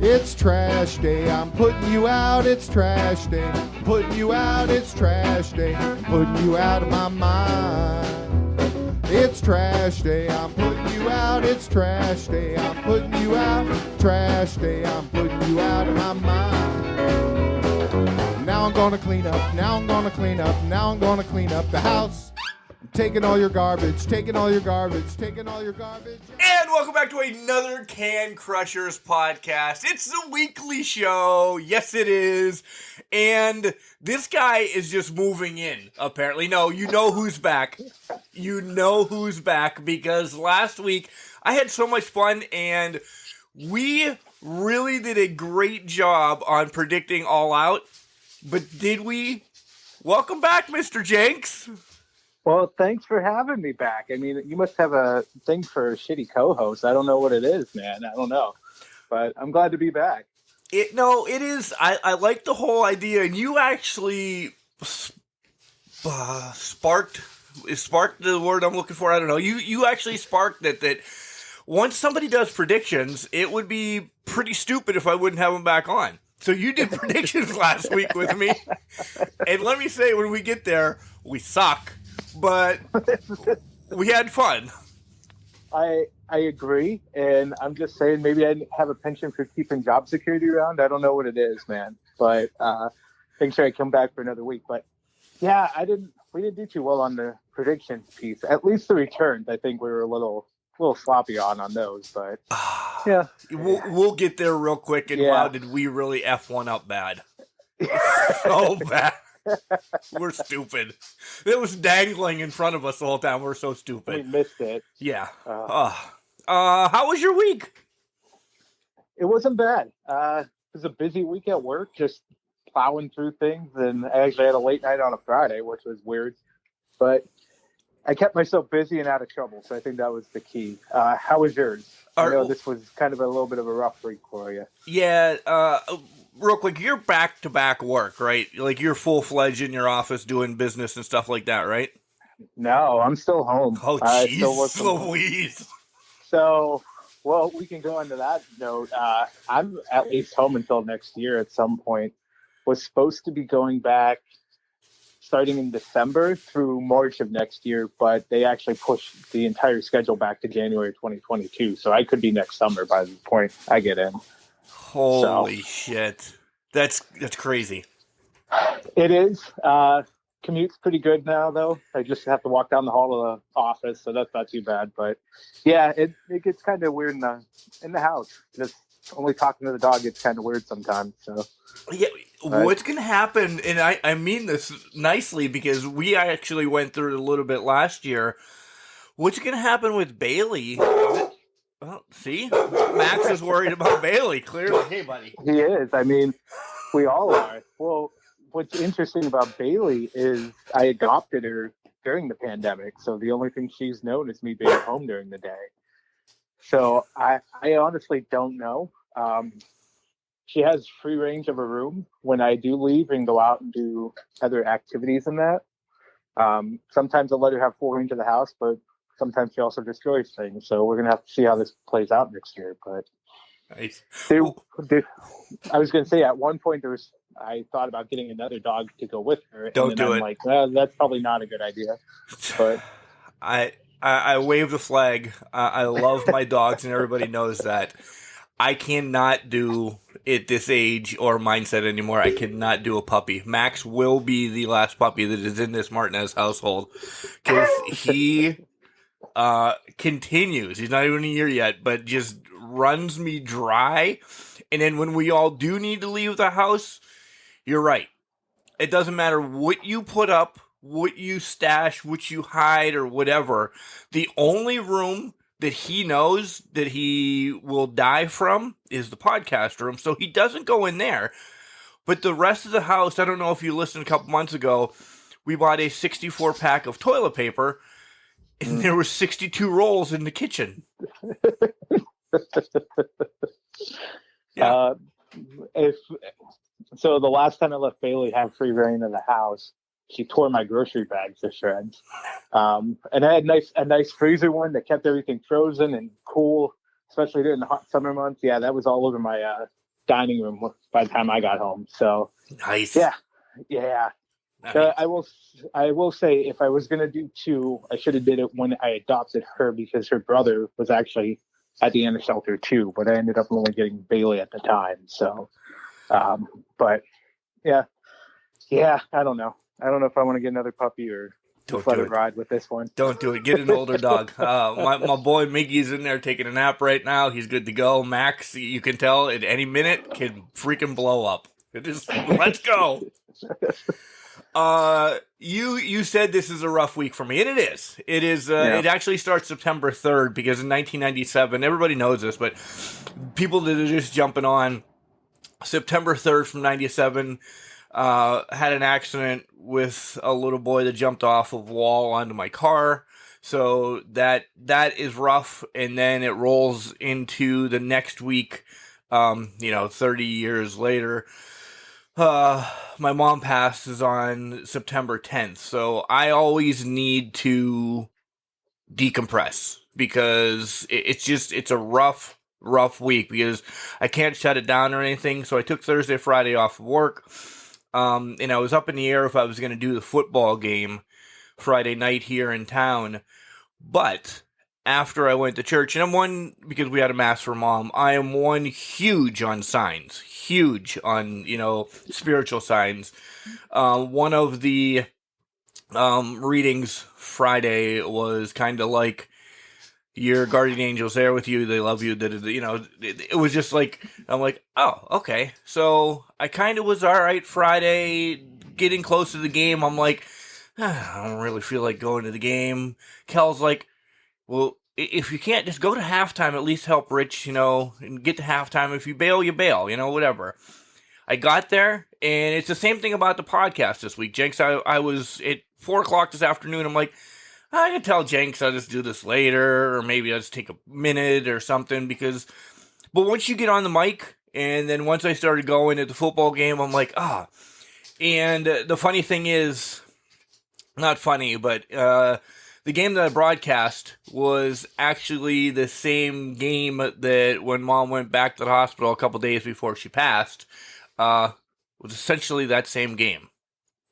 It's trash day, I'm putting you out, it's trash day. Putting you out, it's trash day. I'm putting you out of my mind. It's trash day, I'm putting you out, it's trash day. I'm putting you out, trash day. I'm putting you out of my mind. Now I'm gonna clean up, now I'm gonna clean up, now I'm gonna clean up the house. I'm taking all your garbage, taking all your garbage, taking all your garbage. And welcome back to another Can Crushers podcast. It's the weekly show. Yes, it is. And this guy is just moving in, apparently. No, you know who's back. You know who's back because last week I had so much fun and we really did a great job on predicting All Out. But did we? Welcome back, Mr. Jenks. Well, thanks for having me back. I mean, you must have a thing for shitty co-hosts. I don't know what it is, man. I don't know. But I'm glad to be back. It is. I like the whole idea. And you actually sparked the word I'm looking for? I don't know. You actually sparked that once somebody does predictions, it would be pretty stupid if I wouldn't have them back on. So you did predictions last week with me. And let me say, when we get there, we suck. But we had fun. I agree, and I'm just saying maybe I have a penchant for keeping job security around. I don't know what it is, man. But make sure I come back for another week. But yeah, we didn't do too well on the predictions piece. At least the returns, I think we were a little sloppy on those. But yeah, we'll get there real quick. And wow, did we really F one up bad? So bad. We're stupid. It was dangling in front of us the whole time. We're so stupid. We missed it. Yeah. How was your week? It wasn't bad. It was a busy week at work, just plowing through things. And I actually had a late night on a Friday, which was weird. But I kept myself busy and out of trouble, so I think that was the key. How was yours? I know this was kind of a little bit of a rough week for you. Yeah, real quick, you're back-to-back work, right? Like, you're full-fledged in your office doing business and stuff like that, right? No, I'm still home. Oh, jeez Louise. So, well, we can go into that note. I'm at least home until next year at some point. Was supposed to be going back starting in December through March of next year, but they actually pushed the entire schedule back to January 2022. So I could be next summer by the point I get in. Holy shit. That's crazy. It is. Commute's pretty good now, though. I just have to walk down the hall of the office, so that's not too bad. But yeah, it gets kind of weird in the house. Just only talking to the dog gets kind of weird sometimes. So yeah, what's going to happen, and I mean this nicely because we actually went through it a little bit last year. What's going to happen with Bailey? Well, see, Max is worried about Bailey, clearly. Hey, buddy. He is. I mean, we all are. Well, what's interesting about Bailey is I adopted her during the pandemic, so the only thing she's known is me being home during the day. So I honestly don't know. She has free range of a room when I do leave and go out and do other activities in that. Sometimes I'll let her have full range of the house, but sometimes she also destroys things. So we're going to have to see how this plays out next year. But nice. I was going to say at one point I thought about getting another dog to go with her. Don't do it. Like, well, that's probably not a good idea. But I wave the flag. I love my dogs, and everybody knows that. I cannot do it this age or mindset anymore. I cannot do a puppy. Max will be the last puppy that is in this Martinez household because he continues. He's not even a year yet, but just runs me dry. And then when we all do need to leave the house, you're right. It doesn't matter what you put up, what you stash, what you hide, or whatever. The only room that he knows that he will die from is the podcast room, so he doesn't go in there. But the rest of the house, I don't know if you listened a couple months ago, we bought a 64-pack of toilet paper, and there were 62 rolls in the kitchen. Yeah. So the last time I let Bailey have free reign of the house, she tore my grocery bags to shreds. And I had a nice freezer one that kept everything frozen and cool, especially during the hot summer months. Yeah, that was all over my dining room by the time I got home. So Nice. yeah. Nice. I will say, if I was gonna do 2, I should have did it when I adopted her, because her brother was actually at the end of shelter too, but I ended up only getting Bailey at the time. So, but yeah, I don't know. I don't know if I want to get another puppy or just let it ride with this one. Don't do it. Get an older dog. My boy Miggy's in there taking a nap right now. He's good to go. Max, you can tell at any minute, can freaking blow up. Let's go. You said this is a rough week for me, and it is. It is. It actually starts September 3rd, because in 1997, everybody knows this, but people that are just jumping on, September 3rd from 97, had an accident with a little boy that jumped off a wall onto my car. So that is rough, and then it rolls into the next week. 30 years later. My mom passes on September 10th, so I always need to decompress, because it's a rough week, because I can't shut it down or anything. So I took Thursday, Friday off of work, and I was up in the air if I was going to do the football game Friday night here in town, but after I went to church, and I'm one, because we had a mass for Mom, I am one huge on signs, huge on, spiritual signs. One of the readings Friday was kind of like, your guardian angel's there with you, they love you, it was just like, I'm like, oh, okay. So I kind of was all right Friday, getting close to the game. I'm like, I don't really feel like going to the game. Kel's like, well, if you can't, just go to halftime, at least help Rich, and get to halftime. If you bail, you bail, whatever. I got there, and it's the same thing about the podcast this week. Jenks, I was at 4 o'clock this afternoon. I'm like, I can tell Jenks I'll just do this later, or maybe I'll just take a minute or something, but once you get on the mic, and then once I started going at the football game, I'm like, And the funny thing is, not funny, but, the game that I broadcast was actually the same game that when Mom went back to the hospital a couple days before she passed, was essentially that same game.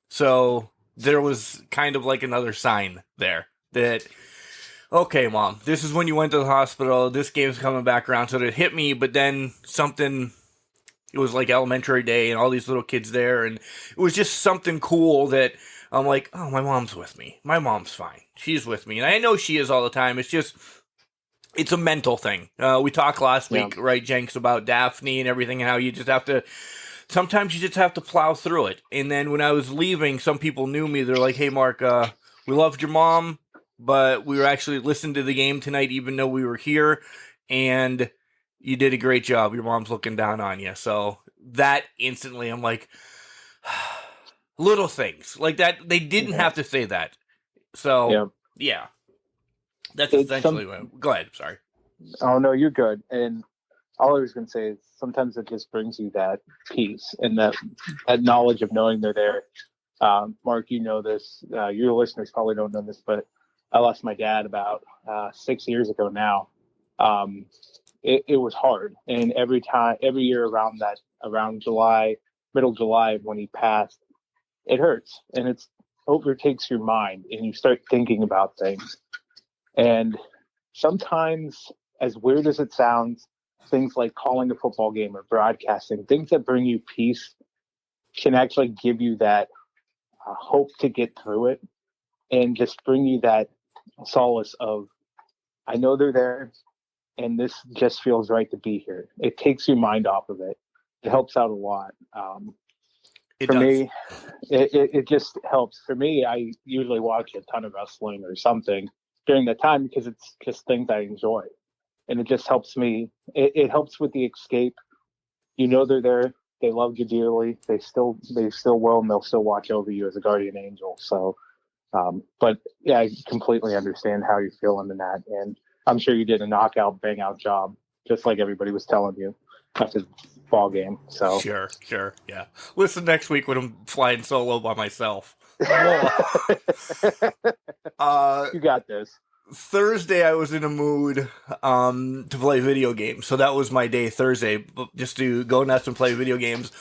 So there was kind of like another sign there that, okay, Mom, this is when you went to the hospital, this game's coming back around. So it hit me, but then it was like elementary day and all these little kids there, and it was just something cool that I'm like, oh, my mom's with me. My mom's fine. She's with me. And I know she is all the time. It's a mental thing. We talked last week, right, Jenks, about Daphne and everything, and how you just have to, sometimes you just have to plow through it. And then when I was leaving, some people knew me. They're like, hey, Mark, we loved your mom, but we were actually listening to the game tonight, even though we were here, and you did a great job. Your mom's looking down on you. So that instantly, I'm like, little things like that. They didn't have to say that. So, yeah. That's essentially what. Go ahead. Sorry. Oh, no, you're good. And all I was going to say is sometimes it just brings you that peace and that knowledge of knowing they're there. Mark, you know this. Your listeners probably don't know this, but I lost my dad about 6 years ago now. It was hard. And every year around July, middle July, when he passed, it hurts and it overtakes your mind and you start thinking about things. And sometimes, as weird as it sounds, things like calling a football game or broadcasting, things that bring you peace, can actually give you that hope to get through it and just bring you that solace of, I know they're there and this just feels right to be here. It takes your mind off of it. It helps out a lot. For me, it just helps. For me, I usually watch a ton of wrestling or something during that time because it's just things I enjoy. And it just helps me. It helps with the escape. You know they're there. They love you dearly. They still will, and they'll still watch over you as a guardian angel. So, but yeah, I completely understand how you're feeling in that. And I'm sure you did a knockout, bang out job, just like everybody was telling you after the ball game. So sure, yeah. Listen next week when I'm flying solo by myself. You got this. Thursday I was in a mood to play video games. So that was my day Thursday, just to go nuts and play video games.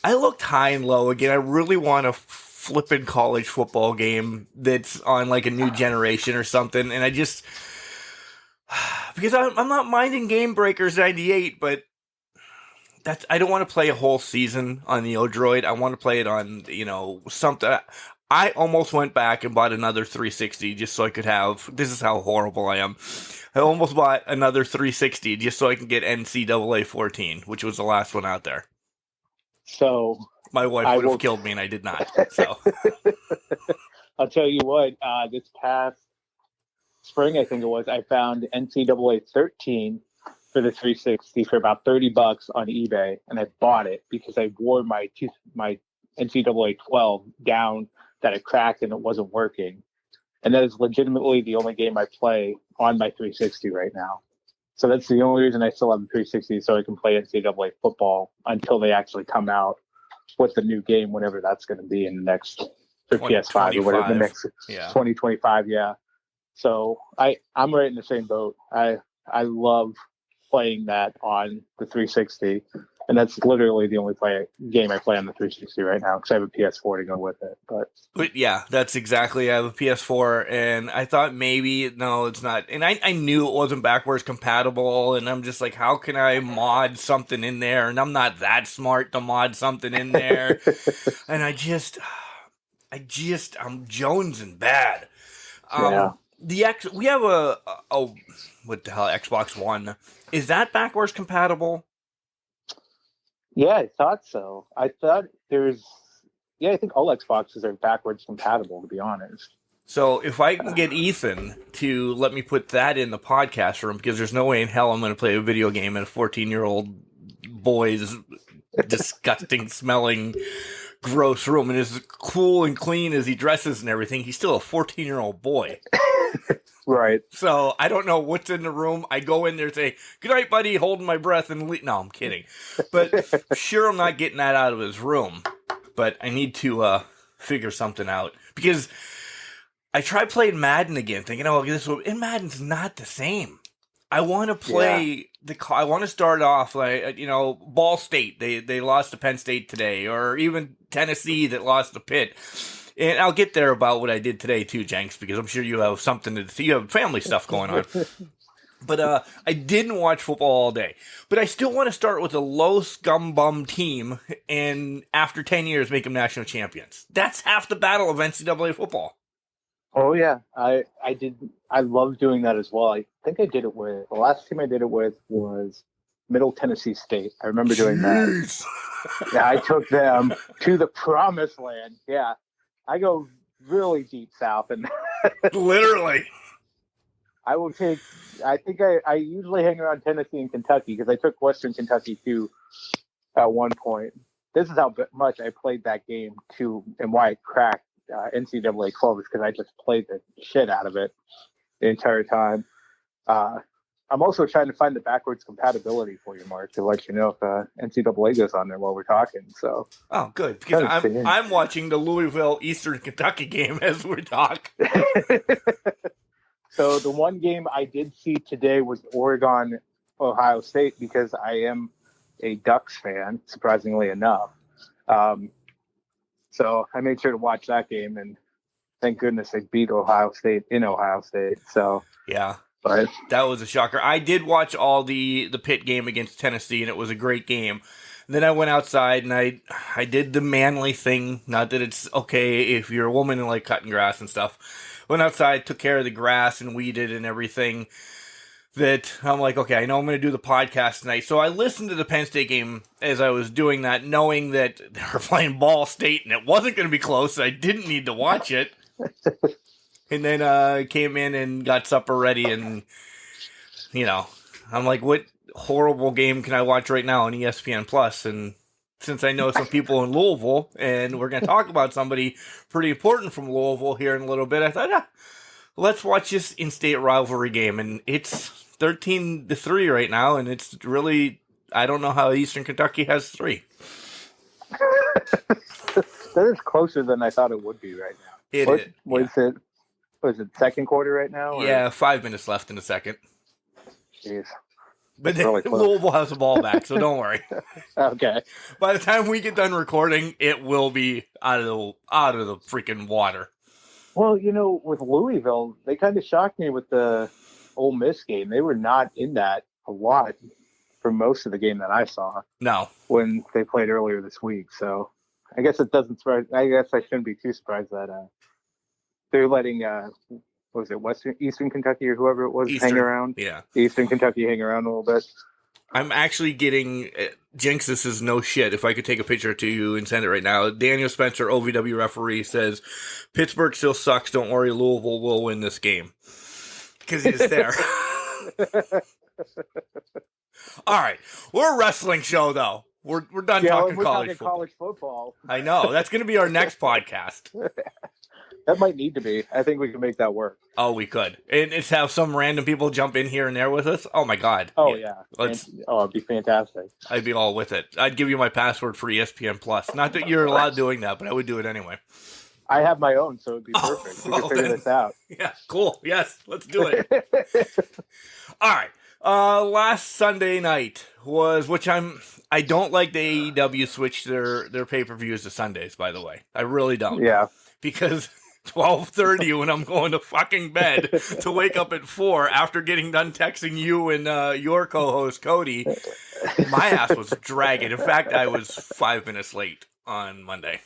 I looked high and low again. I really want a flippin' college football game that's on like a new generation or something. And I just, because I'm not minding Game Breakers 98, but I don't want to play a whole season on the Odroid. I want to play it on, something. I almost went back and bought another 360 just so I could have, this is how horrible I am. I almost bought another 360 just so I can get NCAA 14, which was the last one out there. So my wife would have killed me and I did not. So I'll tell you what, this past spring, I think it was, I found NCAA 13 for the 360 for about $30 on eBay, and I bought it because I wore my NCAA 12 down that it cracked and it wasn't working. And that is legitimately the only game I play on my 360 right now. So that's the only reason I still have the 360, so I can play NCAA football until they actually come out with the new game, whenever that's going to be in the next, for PS5 or whatever, the next 2025. Yeah. So I'm right in the same boat. I love playing that on the 360, and that's literally the only game I play on the 360 right now because I have a PS4 to go with it. But yeah, that's exactly. I have a PS4, and I thought maybe no, it's not. And I knew it wasn't backwards compatible, and I'm just like, how can I mod something in there? And I'm not that smart to mod something in there. And I'm jonesing bad. Yeah. We have a what the hell, Xbox One. Is that backwards compatible? Yeah, I thought so. I think all Xboxes are backwards compatible, to be honest. So if I can get Ethan to let me put that in the podcast room, because there's no way in hell I'm going to play a video game in a 14-year-old boy's disgusting smelling gross room, and as cool and clean as he dresses and everything, he's still a 14-year-old boy. Right. So I don't know what's in the room. I go in there and say, "Good night, buddy," holding my breath and leave. No, I'm kidding. But sure, I'm not getting that out of his room. But I need to figure something out, because I tried playing Madden again, thinking, "Oh, and Madden's not the same." I want to play I want to start off like Ball State. They lost to Penn State today, or even Tennessee that lost to Pitt. And I'll get there about what I did today too, Jenks, because I'm sure you have something to see. You have family stuff going on. But I didn't watch football all day. But I still want to start with a low scum bum team, and after 10 years, make them national champions. That's half the battle of NCAA football. Oh yeah, I did. I love doing that as well. I think I did it with, the last team I did it with was Middle Tennessee State. I remember doing that. Yeah, I took them to the promised land. Yeah, I go really deep south, and literally, I think I usually hang around Tennessee and Kentucky, because I took Western Kentucky too at one point. This is how much I played that game too, and why I cracked NCAA 12 is because I just played the shit out of it the entire time. I'm also trying to find the backwards compatibility for you, Mark, to let you know if NCAA goes on there while we're talking. So, oh, good, because I'm watching the Louisville Eastern Kentucky game as we talk. So the one game I did see today was Oregon Ohio State, because I am a Ducks fan, surprisingly enough. So I made sure to watch that game, and thank goodness they beat Ohio State in Ohio State. So yeah. But that was a shocker. I did watch all the Pitt game against Tennessee, and it was a great game. Then I went outside, and I did the manly thing. Not that it's okay if you're a woman and like cutting grass and stuff. Went outside, took care of the grass and weeded and everything. That I'm like, okay, I know I'm going to do the podcast tonight. So I listened to the Penn State game as I was doing that, knowing that they were playing Ball State, and it wasn't going to be close. So I didn't need to watch it. And then I came in and got supper ready, and, I'm like, what horrible game can I watch right now on ESPN Plus? And since I know some people in Louisville, and we're going to talk about somebody pretty important from Louisville here in a little bit, I thought, let's watch this in-state rivalry game. And it's 13-3 right now, and it's really, I don't know how Eastern Kentucky has 3. That is closer than I thought it would be right now. Was it second quarter right now? Or? Yeah, 5 minutes left in the second. Jeez. But That's really close. Louisville has the ball back, so don't worry. Okay. By the time we get done recording, it will be out of the freaking water. Well, with Louisville, they kind of shocked me with the Ole Miss game. They were not in that a lot for most of the game that I saw. No. When they played earlier this week. So I guess it doesn't surprise. I guess I shouldn't be too surprised that they're letting what was it, Eastern Kentucky or whoever it was hang around? Yeah. Eastern Kentucky hang around a little bit. I'm actually getting Jenks. This is no shit. If I could take a picture to you and send it right now. Daniel Spencer, OVW referee, says Pittsburgh still sucks. Don't worry, Louisville will win this game because he's there. All right, we're a wrestling show though. We're done talking college football. I know that's going to be our next podcast. That might need to be. I think we can make that work. Oh, we could. And it's have some random people jump in here and there with us. Oh, my God. Oh, yeah. It'd be fantastic. I'd be all with it. I'd give you my password for ESPN Plus. Not that you're allowed doing that, but I would do it anyway. I have my own, so it'd be perfect. We can figure this out. Yeah, cool. Yes, let's do it. All right. Last Sunday night was, I don't like the AEW switch their pay-per-views to Sundays, by the way. I really don't. Yeah. Because 12:30 when I'm going to fucking bed to wake up at 4 after getting done texting you and your co-host Cody, my ass was dragging. In fact, I was 5 minutes late on Monday.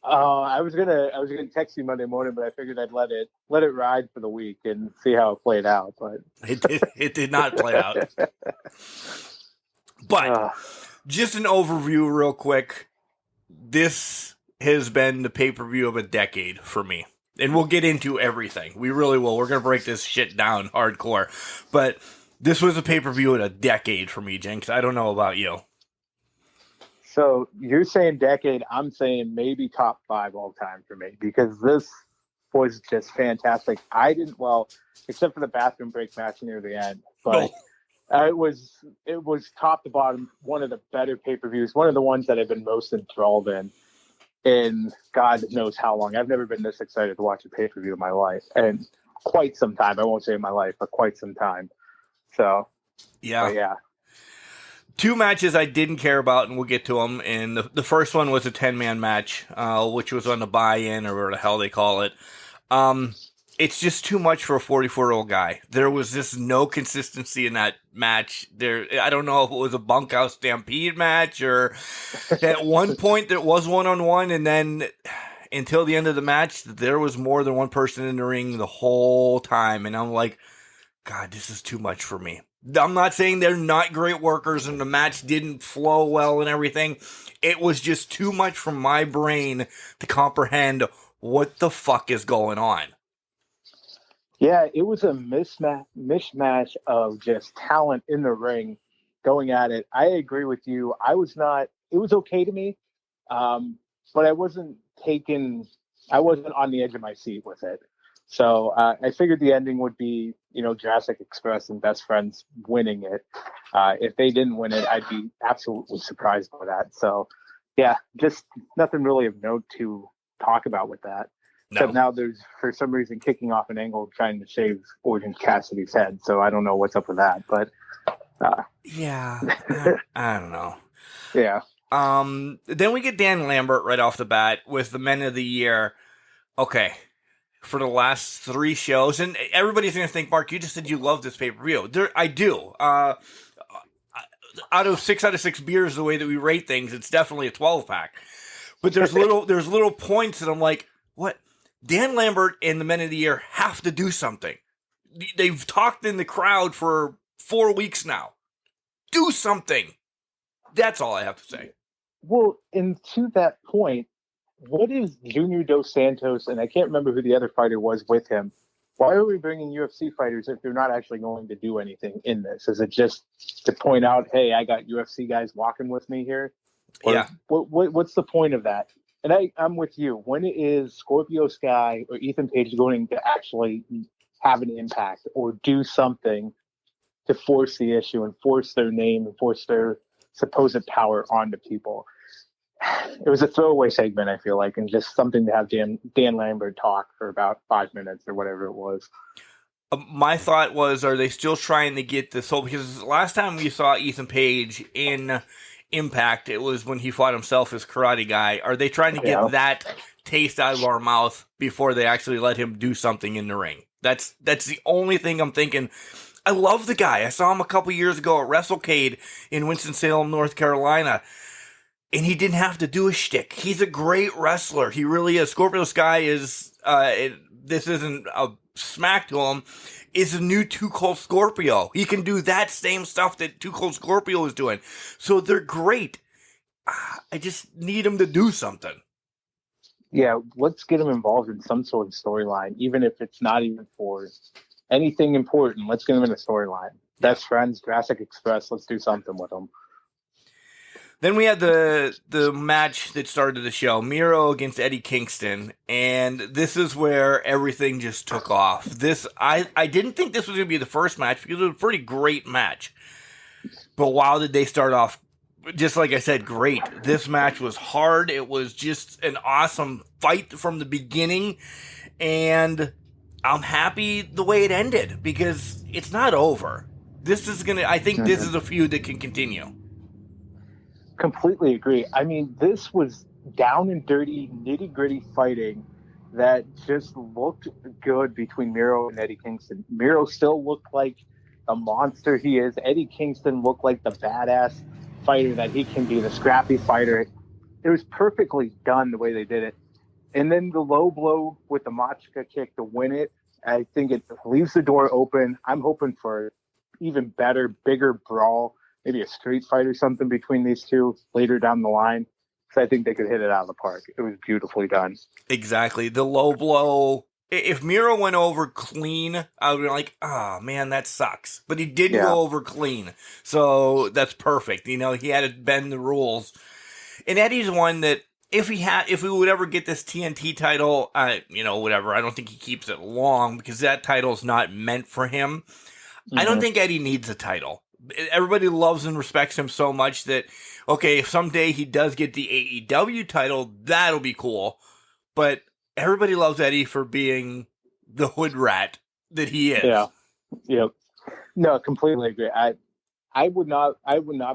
I was gonna text you Monday morning, but I figured I'd let it ride for the week and see how it played out. But it did not play out. But just an overview, real quick. This has been the pay-per-view of a decade for me. And we'll get into everything. We really will. We're going to break this shit down hardcore. But this was a pay-per-view of a decade for me, Jenks. I don't know about you. So you're saying decade. I'm saying maybe top 5 all time for me because this was just fantastic. Except for the bathroom break match near the end. But it was top to bottom one of the better pay-per-views. One of the ones that I've been most enthralled in God knows how long. I've never been this excited to watch a pay-per-view in my life. And quite some time. I won't say in my life, but quite some time. So, yeah. 2 matches I didn't care about, and we'll get to them. And the first one was a 10-man match, which was on the buy-in, or whatever the hell they call it. It's just too much for a 44-year-old guy. There was just no consistency in that match. I don't know if it was a bunkhouse stampede match or at one point there was one-on-one, and then until the end of the match, there was more than one person in the ring the whole time. And I'm like, God, this is too much for me. I'm not saying they're not great workers and the match didn't flow well and everything. It was just too much for my brain to comprehend what the fuck is going on. Yeah, it was a mishmash of just talent in the ring going at it. I agree with you. It was okay to me, but I wasn't on the edge of my seat with it. So I figured the ending would be, Jurassic Express and Best Friends winning it. If they didn't win it, I'd be absolutely surprised by that. So, yeah, just nothing really of note to talk about with that. No. Except now there's, for some reason, kicking off an angle trying to shave Orange Cassidy's head. So I don't know what's up with that. But yeah, I don't know. Yeah. Then we get Dan Lambert right off the bat with the Men of the Year. Okay. For the last 3 shows, and everybody's going to think, Mark, you just said you love this pay-per-view. I do. Out of 6 out of 6 beers, the way that we rate things, it's definitely a 12-pack. But there's little points that I'm like, what? Dan Lambert and the Men of the Year have to do something. They've talked in the crowd for 4 weeks now. Do something. That's all I have to say. Well, and to that point, what is Junior Dos Santos, and I can't remember who the other fighter was with him, why are we bringing UFC fighters if they're not actually going to do anything in this? Is it just to point out, hey, I got UFC guys walking with me here? Or yeah. What's the point of that? And I'm with you. When is Scorpio Sky or Ethan Page going to actually have an impact or do something to force the issue and force their name and force their supposed power onto people? It was a throwaway segment, I feel like, and just something to have Dan Lambert talk for about 5 minutes or whatever it was. My thought was, are they still trying to get this whole? Because last time we saw Ethan Page in Impact, it was when he fought himself as Karate Guy. Are they trying to get that taste out of our mouth before they actually let him do something in the ring? That's the only thing I'm thinking. I love the guy. I saw him a couple years ago at WrestleCade in Winston-Salem, North Carolina. And he didn't have to do a shtick. He's a great wrestler. He really is. Scorpio Sky is, this isn't a smack to him, is a new Too Cold Scorpio. He can do that same stuff that Too Cold Scorpio is doing. So they're great. I just need him to do something. Yeah, let's get him involved in some sort of storyline, even if it's not even for anything important. Let's get him in a storyline. Best Friends, Jurassic Express, let's do something with him. Then we had the match that started the show, Miro against Eddie Kingston, and this is where everything just took off. I didn't think this was going to be the first match because it was a pretty great match. But wow, did they start off, just like I said, great. This match was hard. It was just an awesome fight from the beginning, and I'm happy the way it ended because it's not over. I think this is a feud that can continue. Completely agree. I mean, this was down and dirty, nitty-gritty fighting that just looked good between Miro and Eddie Kingston. Miro still looked like the monster he is. Eddie Kingston looked like the badass fighter that he can be, the scrappy fighter. It was perfectly done the way they did it. And then the low blow with the Machka kick to win it, I think it leaves the door open. I'm hoping for even better, bigger brawl. Maybe a street fight or something between these two later down the line. So I think they could hit it out of the park. It was beautifully done. Exactly. The low blow. If Miro went over clean, I would be like, oh, man, that sucks. But he didn't go over clean. So that's perfect. He had to bend the rules. And Eddie's one that if we would ever get this TNT title, whatever, I don't think he keeps it long because that title's not meant for him. Mm-hmm. I don't think Eddie needs a title. Everybody loves and respects him so much that, okay, if someday he does get the AEW title, that'll be cool. But everybody loves Eddie for being the hood rat that he is. Yeah. Yep. No, completely agree. I would not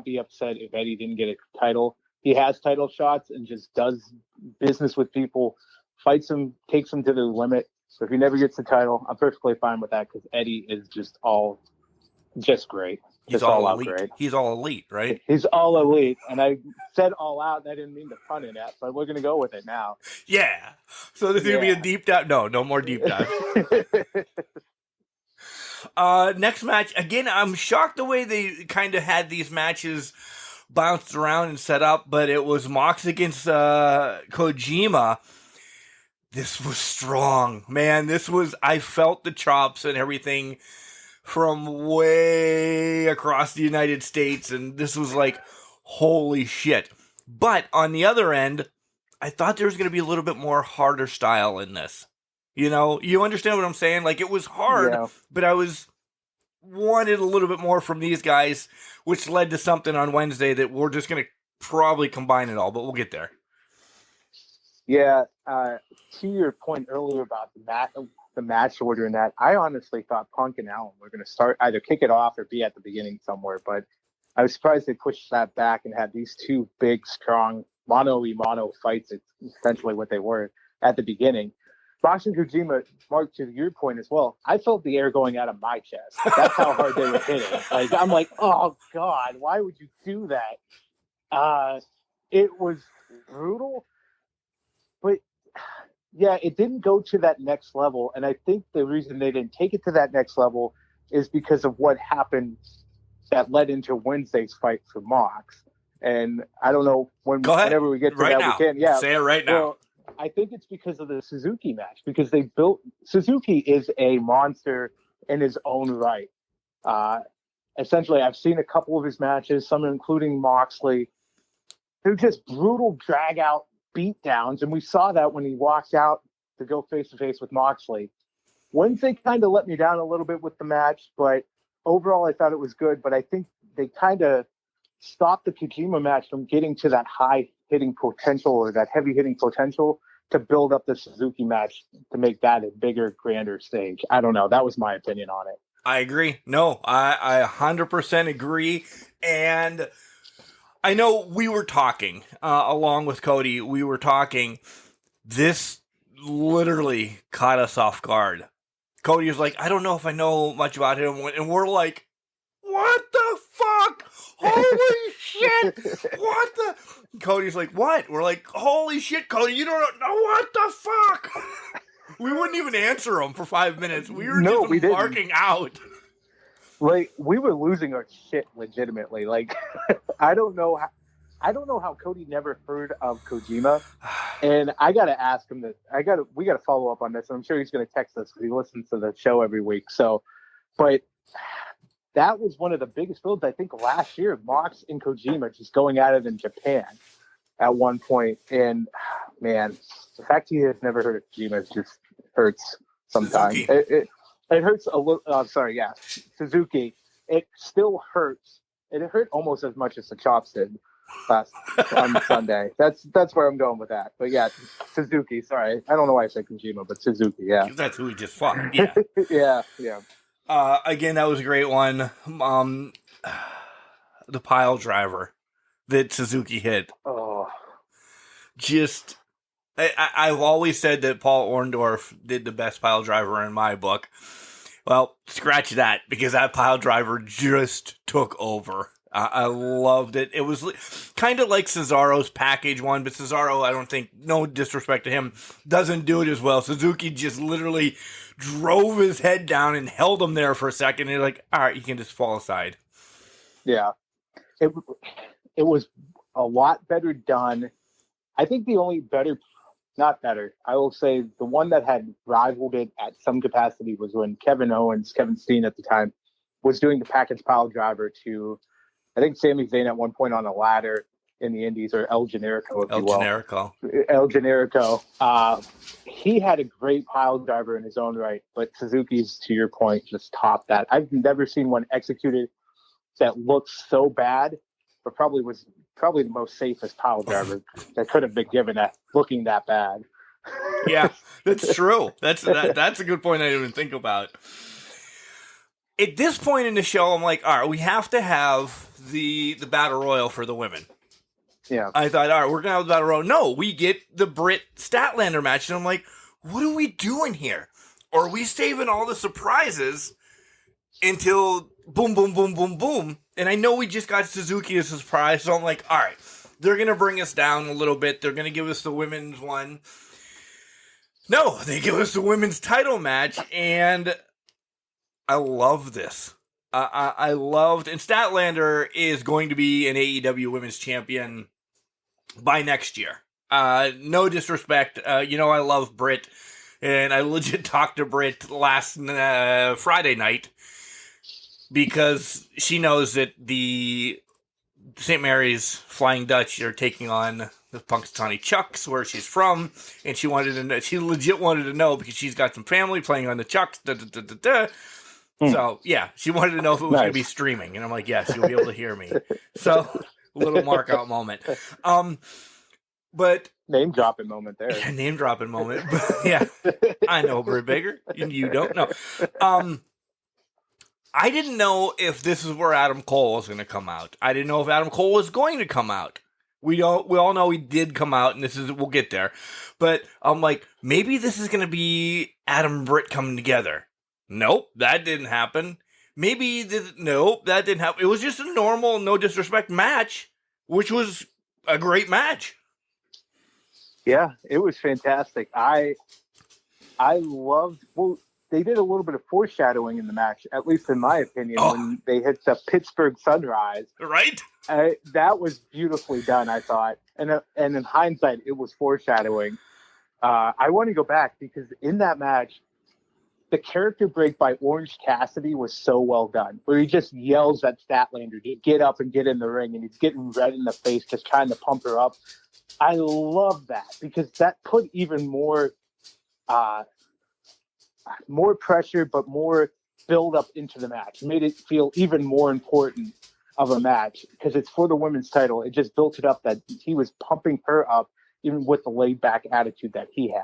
be upset if Eddie didn't get a title. He has title shots and just does business with people, fights them, takes them to the limit. So if he never gets the title, I'm perfectly fine with that because Eddie is just great. He's all elite. Great. He's all elite, right? He's all elite. And I said all out, and I didn't mean to pun in that, but we're going to go with it now. Yeah. So this is going to be a deep dive. No more deep dive. Next match. Again, I'm shocked the way they kind of had these matches bounced around and set up, but it was Mox against Kojima. This was strong. Man, I felt the chops and everything from way across the United States, and this was like, holy shit. But on the other end, I thought there was going to be a little bit more harder style in this. You understand what I'm saying? Like, it was hard, but I wanted a little bit more from these guys, which led to something on Wednesday that we're just going to probably combine it all, but we'll get there. Yeah, to your point earlier about the match order and that, I honestly thought Punk and Allen were going to start either kick it off or be at the beginning somewhere, but I was surprised they pushed that back and had these two big, strong mano-a-mano fights. It's essentially what they were at the beginning. Mox and Kojima, Mark, to your point as well, I felt the air going out of my chest. That's how hard they were hitting. Like, I'm like, oh, God, why would you do that? It was brutal, but yeah, it didn't go to that next level. And I think the reason they didn't take it to that next level is because of what happened that led into Wednesday's fight for Mox. And I don't know whenever we get to right that, now. we can. Yeah, say it right now. Well, I think it's because of the Suzuki match, because Suzuki is a monster in his own right. Essentially, I've seen a couple of his matches, some including Moxley. They're just brutal drag-out beatdowns, and we saw that when he walked out to go face-to-face with Moxley. Wednesday kind of let me down a little bit with the match, but overall I thought it was good. But I think they kind of stopped the Kojima match from getting to that high hitting potential or that heavy hitting potential to build up the Suzuki match to make that a bigger, grander stage. I don't know. That was my opinion on it. I agree. No, I 100% agree. And I know we were talking, along with Cody, we were talking. This literally caught us off guard. Cody was like, I don't know if I know much about him. And we're like, what the fuck? Holy shit! What the? Cody's like, what? We're like, holy shit, Cody, you don't know what the fuck? We wouldn't even answer him for 5 minutes. We were just marking out. Like, we were losing our shit legitimately. Like, I don't know how Cody never heard of Kojima. And I gotta ask him this. We gotta follow up on this. I'm sure he's gonna text us because he listens to the show every week. So, but that was one of the biggest builds, I think, last year. Mox and Kojima just going at it in Japan at one point. And, man, the fact he has never heard of Kojima just hurts sometimes. It hurts a little. Suzuki. It still hurts. It hurt almost as much as the chops did on Sunday. That's where I'm going with that. But, yeah, Suzuki. Sorry. I don't know why I said Kojima, but Suzuki, yeah. That's who we just fought. Yeah. Yeah. Again, that was a great one. The pile driver that Suzuki hit. Oh, just I've always said that Paul Orndorff did the best pile driver in my book. Well, scratch that, because that pile driver just took over. I loved it. It was kind of like Cesaro's package one, but Cesaro, I don't think, no disrespect to him, doesn't do it as well. Suzuki just literally drove his head down and held him there for a second. And you're like, all right, you can just fall aside. Yeah. It was a lot better done. I think the only not better, I will say the one that had rivaled it at some capacity was when Kevin Steen at the time, was doing the package pile driver to, I think, Sami Zayn at one point on a ladder in the Indies, or El Generico, if you will. El Generico. He had a great pile driver in his own right, but Suzuki's, to your point, just topped that. I've never seen one executed that looked so bad, but probably the most safest pile driver that could have been given at looking that bad. Yeah, that's true. That's a good point I didn't even think about. At this point in the show, I'm like, all right, we have to have the battle royal for the women. Yeah. I thought, all right, we're going to have the battle royal. No, we get the Britt Statlander match. And I'm like, what are we doing here? Or are we saving all the surprises until boom, boom, boom, boom, boom? And I know we just got Suzuki as a surprise. So I'm like, all right, they're going to bring us down a little bit. They're going to give us the women's one. No, they give us the women's title match. And I love this. I loved, and Statlander is going to be an AEW Women's Champion by next year. No disrespect. I love Britt, and I legit talked to Britt last Friday night because she knows that the St. Mary's Flying Dutch are taking on the Punxsutawney Chucks, where she's from, and she legit wanted to know because she's got some family playing on the Chucks. So, yeah, she wanted to know if it was going to be streaming. And I'm like, yes, you'll be able to hear me. So, little mark out moment. But name dropping moment there. Yeah, name dropping moment. But, yeah, I know Britt Baker. You don't know. I didn't know if this is where Adam Cole was going to come out. I didn't know if Adam Cole was going to come out. We all know he did come out, and we'll get there. But I'm like, maybe this is going to be Adam and Britt coming together. Nope, that didn't happen. Nope, that didn't happen. It was just a normal, no disrespect match, which was a great match. Yeah, it was fantastic. I loved, well, they did a little bit of foreshadowing in the match, at least in my opinion, when they hit the Pittsburgh Sunrise. Right? That was beautifully done, I thought. And in hindsight, it was foreshadowing. I want to go back because in that match, the character break by Orange Cassidy was so well done, where he just yells at Statlander to get up and get in the ring, and he's getting red in the face, just trying to pump her up. I love that because that put even more pressure, but more build up into the match. It made it feel even more important. of a match because it's for the women's title. It just built it up that he was pumping her up even with the laid back attitude that he had.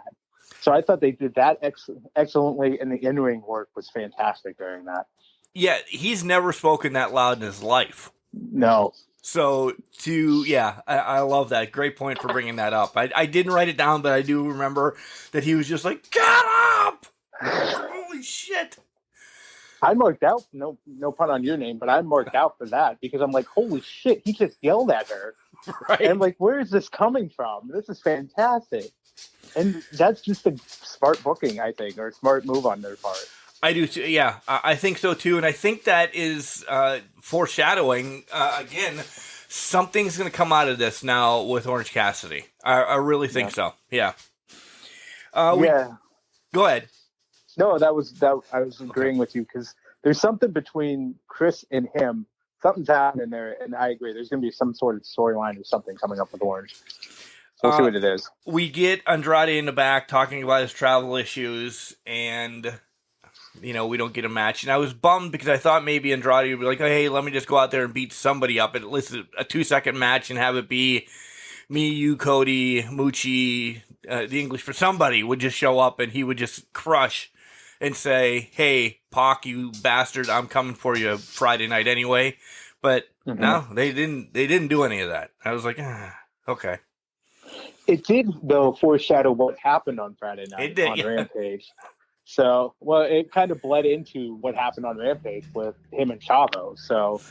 So I thought they did that excellently, and the in-ring work was fantastic during that. Yeah, he's never spoken that loud in his life. No. So I love that. Great point for bringing that up. I didn't write it down, but I do remember that he was just like, "Get up!" Holy shit! I marked out, no pun on your name, but I marked out for that because I'm like, holy shit, he just yelled at her. Right. And I'm like, where is this coming from? This is fantastic. And that's just a smart booking, I think, or a smart move on their part. I do too. Yeah, I think so too. And I think that is foreshadowing, again, something's going to come out of this now with Orange Cassidy. I really think so. Yeah. Yeah. Go ahead. No, I was agreeing with you because there's something between Chris and him. Something's happening there, and I agree. There's going to be some sort of storyline or something coming up with Orange. We'll see what it is. We get Andrade in the back talking about his travel issues, and we don't get a match. And I was bummed because I thought maybe Andrade would be like, oh, hey, let me just go out there and beat somebody up. At least a 2-second match and have it be me, you, Cody, Moochie, the English for somebody would just show up and he would just crush and say, hey, Pac, you bastard, I'm coming for you Friday night anyway. But no, they didn't do any of that. I was like, okay. It did, though, foreshadow what happened on Friday night on Rampage. So, well, it kind of bled into what happened on Rampage with him and Chavo. So,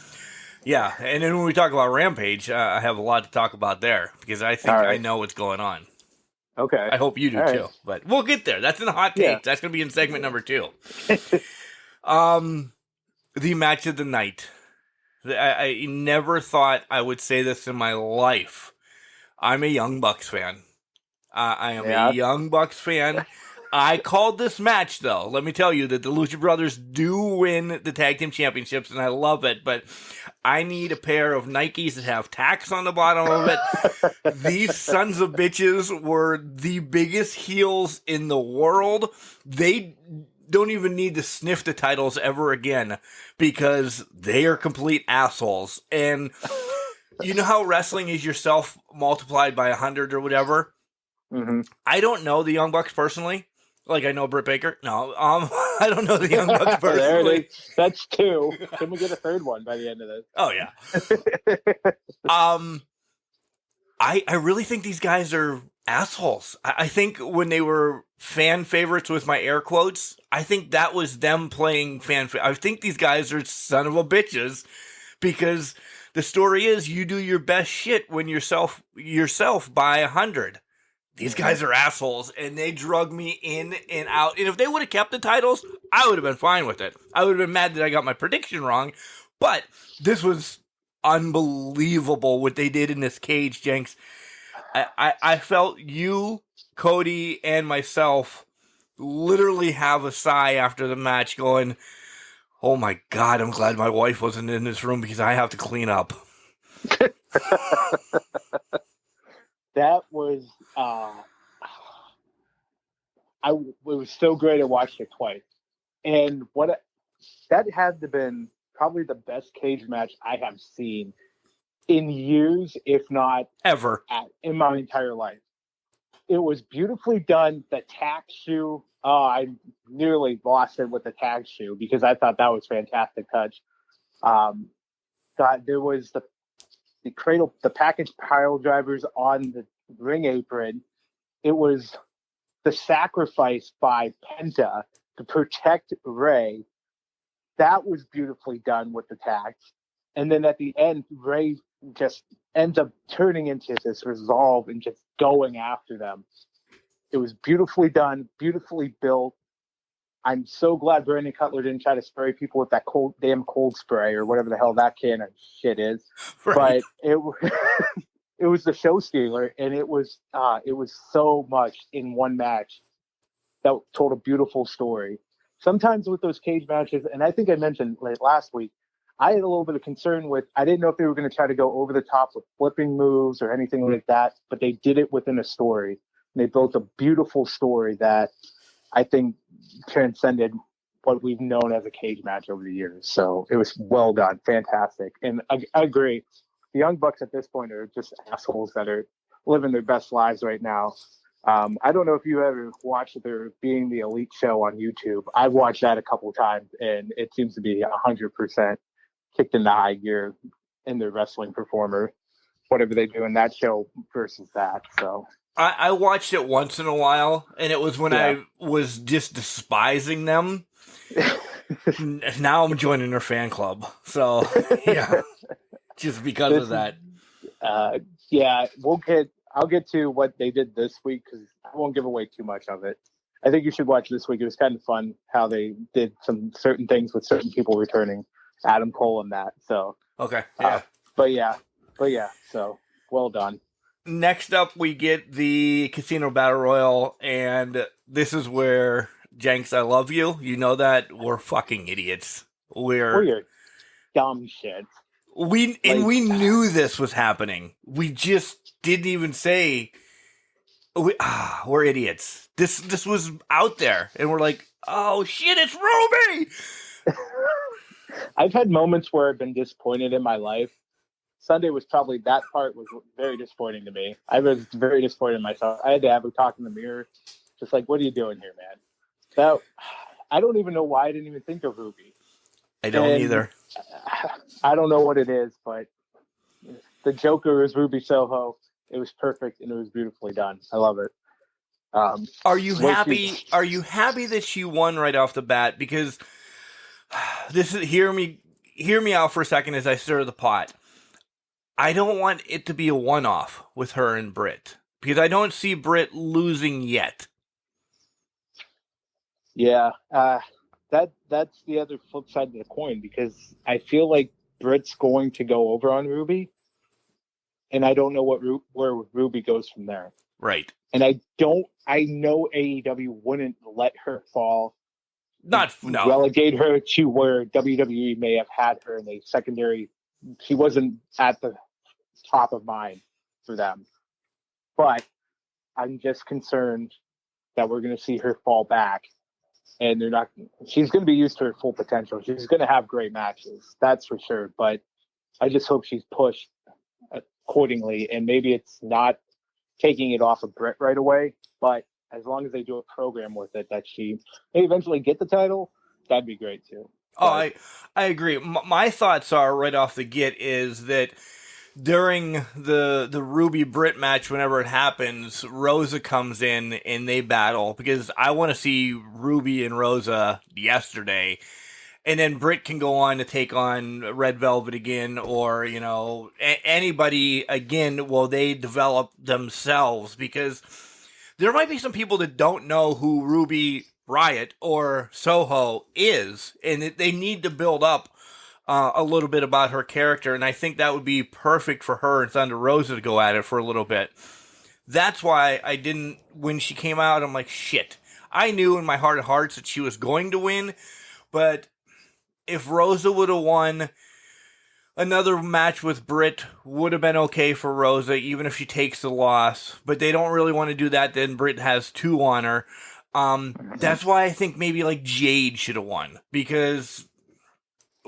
yeah, and then when we talk about Rampage, I have a lot to talk about there because I think I know what's going on. Okay. I hope you do too, but we'll get there. That's in the hot takes. Yeah. That's going to be in segment number 2. The match of the night. I never thought I would say this in my life. I'm a Young Bucks fan. I am a Young Bucks fan. I called this match, though. Let me tell you that the Lucha Brothers do win the Tag Team Championships, and I love it, but I need a pair of Nikes that have tacks on the bottom of it. These sons of bitches were the biggest heels in the world. They don't even need to sniff the titles ever again because they are complete assholes. And you know how wrestling is yourself multiplied by 100 or whatever? Mm-hmm. I don't know the Young Bucks personally. Like I know Britt Baker. No, I don't know the Young Bucks personally. There it is. That's 2. Can we get a third one by the end of this? Oh yeah. I really think these guys are assholes. I think when they were fan favorites with my air quotes, I think that was them playing I think these guys are son of a bitches because the story is you do your best shit when yourself by 100. These guys are assholes, and they drug me in and out. And if they would have kept the titles, I would have been fine with it. I would have been mad that I got my prediction wrong, but this was unbelievable what they did in this cage, Jenks. I felt you, Cody, and myself literally have a sigh after the match going, oh my God, I'm glad my wife wasn't in this room because I have to clean up. That was it was so great. I watched it twice, and that had to have been probably the best cage match I have seen in years, if not ever, in my entire life. It was beautifully done. The tag shoe, I nearly lost it with the tag shoe because I thought that was a fantastic touch. There was the cradle, the package pile drivers on the ring apron. It was the sacrifice by Penta to protect Ray. That was beautifully done with the tags. And then at the end, Ray just ends up turning into this resolve and just going after them. It was beautifully done, beautifully built. I'm so glad Brandon Cutler didn't try to spray people with that cold spray or whatever the hell that can of shit is. Right. But it was the show stealer, and it was so much in one match that told a beautiful story. Sometimes with those cage matches, and I think I mentioned last week, I had a little bit of concern with, I didn't know if they were going to try to go over the top with flipping moves or anything like that, but they did it within a story. And they built a beautiful story that I think transcended what we've known as a cage match over the years. So it was well done, fantastic. And I agree. The Young Bucks at this point are just assholes that are living their best lives right now. I don't know if you ever watched their Being the Elite show on YouTube. I've watched that a couple times, and it seems to be 100% kicked into high gear in their wrestling performer, whatever they do in that show versus that. So I watched it once in a while, and it was when I was just despising them. Now I'm joining their fan club. So, yeah, just because of that. I'll get to what they did this week because I won't give away too much of it. I think you should watch this week. It was kind of fun how they did some certain things with certain people returning, Adam Cole and that. So okay, yeah, but yeah. So well done. Next up, we get the Casino Battle Royal, and this is where Jenks, I love you. You know that we're fucking idiots. We're dumb shit. We knew this was happening. We just didn't even say we're idiots. This was out there, and we're like, oh shit, it's Ruby. I've had moments where I've been disappointed in my life. Sunday was probably, that part was very disappointing to me. I was very disappointed in myself. I had to have a talk in the mirror, just like, what are you doing here, man? So I don't even know why I didn't even think of Ruby. I don't either. I don't know what it is, but the Joker is Ruby Soho. It was perfect and it was beautifully done. I love it. Are you happy? Are you happy that she won right off the bat? Because this is hear me out for a second as I stir the pot. I don't want it to be a one-off with her and Britt because I don't see Britt losing yet. Yeah, that's the other flip side of the coin because I feel like Britt's going to go over on Ruby, and I don't know where Ruby goes from there. Right. And I know AEW wouldn't let her fall. Relegate her to where WWE may have had her in a secondary. She wasn't at the top of mind for them. But I'm just concerned that we're going to see her fall back. And she's going to be used to her full potential. She's going to have great matches. That's for sure. But I just hope she's pushed accordingly. And maybe it's not taking it off of Britt right away. But as long as they do a program with it that she may eventually get the title, that'd be great too. Oh, I agree. My thoughts are right off the get is that during the Ruby Britt match, whenever it happens, Rosa comes in and they battle because I want to see Ruby and Rosa yesterday. And then Britt can go on to take on Red Velvet again or, anybody again while they develop themselves because there might be some people that don't know who Ruby Riot or Soho is, and they need to build up a little bit about her character, and I think that would be perfect for her and Thunder Rosa to go at it for a little bit. That's why I didn't, when she came out, I'm like, shit. I knew in my heart of hearts that she was going to win, but if Rosa would have won, another match with Britt would have been okay for Rosa, even if she takes the loss, but they don't really want to do that, then Britt has two on her. That's why I think maybe like Jade should have won because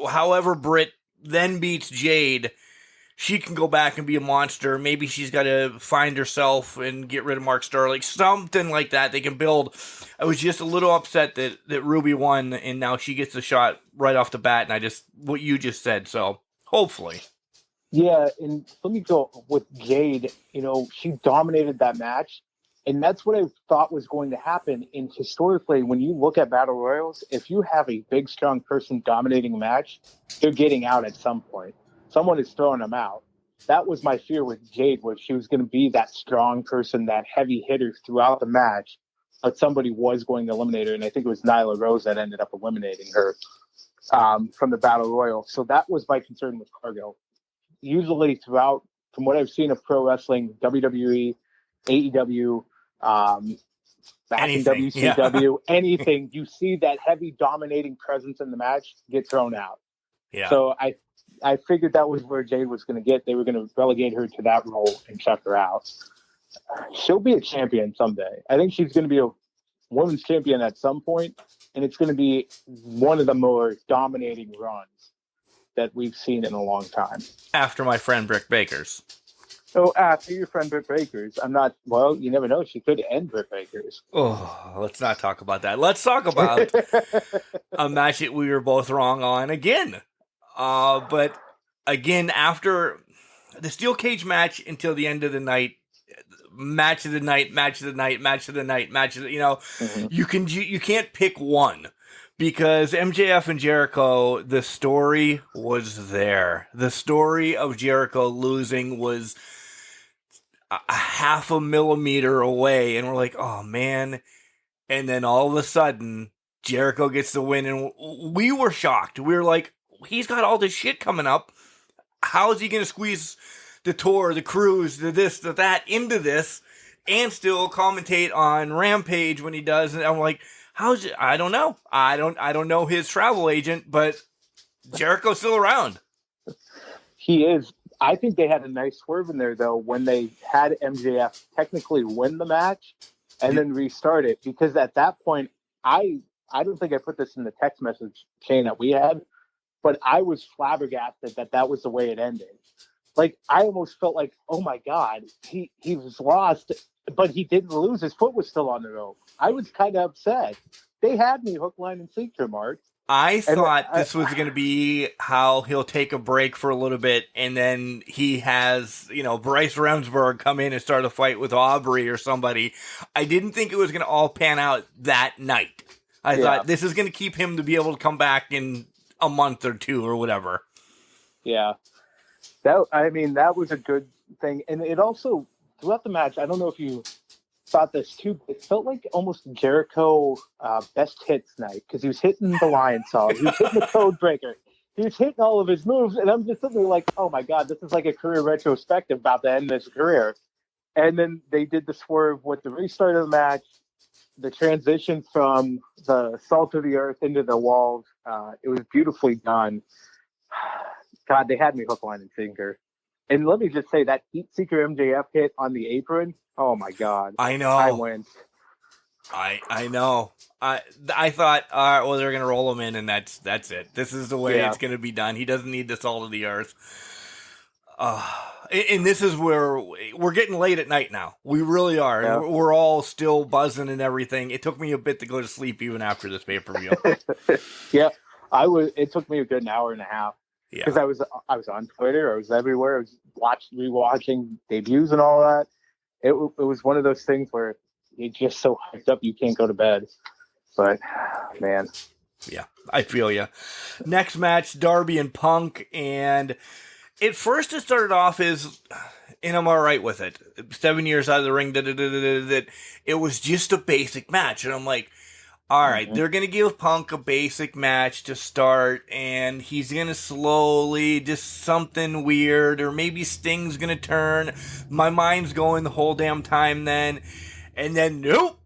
however Britt then beats Jade, she can go back and be a monster. Maybe she's got to find herself and get rid of Mark Sterling, something like that. They can build. I was just a little upset that Ruby won and now she gets the shot right off the bat. And what you just said. So hopefully. Yeah. And let me go with Jade. She dominated that match. And that's what I thought was going to happen. And historically, when you look at Battle Royals, if you have a big, strong person dominating a match, they're getting out at some point. Someone is throwing them out. That was my fear with Jade, was she was going to be that strong person, that heavy hitter throughout the match, but somebody was going to eliminate her. And I think it was Nyla Rose that ended up eliminating her from the Battle Royal. So that was my concern with Cargill. Usually throughout, from what I've seen of pro wrestling, WWE, AEW, back anything, in WCW, anything, you see that heavy dominating presence in the match get thrown out. Yeah. So I figured that was where Jade was going to get. They were going to relegate her to that role and check her out. She'll be a champion someday. I think she's going to be a women's champion at some point. and it's going to be one of the more dominating runs that we've seen in a long time. After my friend Britt Baker's. So after your friend Britt Baker's, I'm not, well, you never know. She could end Britt Baker's. Oh, let's not talk about that. Let's talk about a match that we were both wrong on again. But again, after the steel cage match until the end of the night, match of the night, you can't pick one. Because MJF and Jericho, the story was there. The story of Jericho losing was a half a millimeter away. And we're like, oh, man. And then all of a sudden, Jericho gets the win. And we were shocked. We were like, he's got all this shit coming up. How is he going to squeeze the tour, the cruise, the this, the that into this and still commentate on Rampage when he does? And I'm like, how's it? I don't know. I don't know his travel agent, but Jericho's still around. He is. I think they had a nice swerve in there, though, when they had MJF technically win the match and then restart it. Because at that point, I don't think I put this in the text message chain that we had, but I was flabbergasted that was the way it ended. Like, I almost felt like, oh, my God, he was lost, but he didn't lose. His foot was still on the rope. I was kind of upset. They had me hook, line, and sinker, Mark. I thought this was going to be how he'll take a break for a little bit, and then he has, Bryce Remsburg come in and start a fight with Aubrey or somebody. I didn't think it was going to all pan out that night. I thought this is going to keep him to be able to come back in a month or two or whatever. Yeah. That was a good thing. And it also, throughout the match, I don't know if you thought this too, but it felt like almost Jericho best hits night, because he was hitting the Lion Saw, he was hitting the Code Breaker, he was hitting all of his moves, and I'm just sitting there like, oh my God, this is like a career retrospective about to end this career. And then they did the swerve with the restart of the match, the transition from the salt of the earth into the walls. It was beautifully done. God, they had me hook, line, and sinker. And let me just say, that Heat Seeker MJF hit on the apron, oh my God. I know. I went. I know. I thought, all right, well, they're going to roll him in, and that's it. This is the way it's going to be done. He doesn't need the salt of the earth. And this is where we're getting late at night now. We really are. Yeah. We're all still buzzing and everything. It took me a bit to go to sleep even after this pay-per-view. Yeah, it took me a good hour and a half. Yeah, because I was on Twitter, I was everywhere, I was rewatching debuts and all that. It was one of those things where you're just so hyped up you can't go to bed. But man, yeah, I feel you. Next match, Darby and Punk, and at first it started off as, and I'm all right with it. 7 years out of the ring, that it was just a basic match, and I'm like, all right, they're going to give Punk a basic match to start, and he's going to slowly, just something weird, or maybe Sting's going to turn. My mind's going the whole damn time then. And then, nope,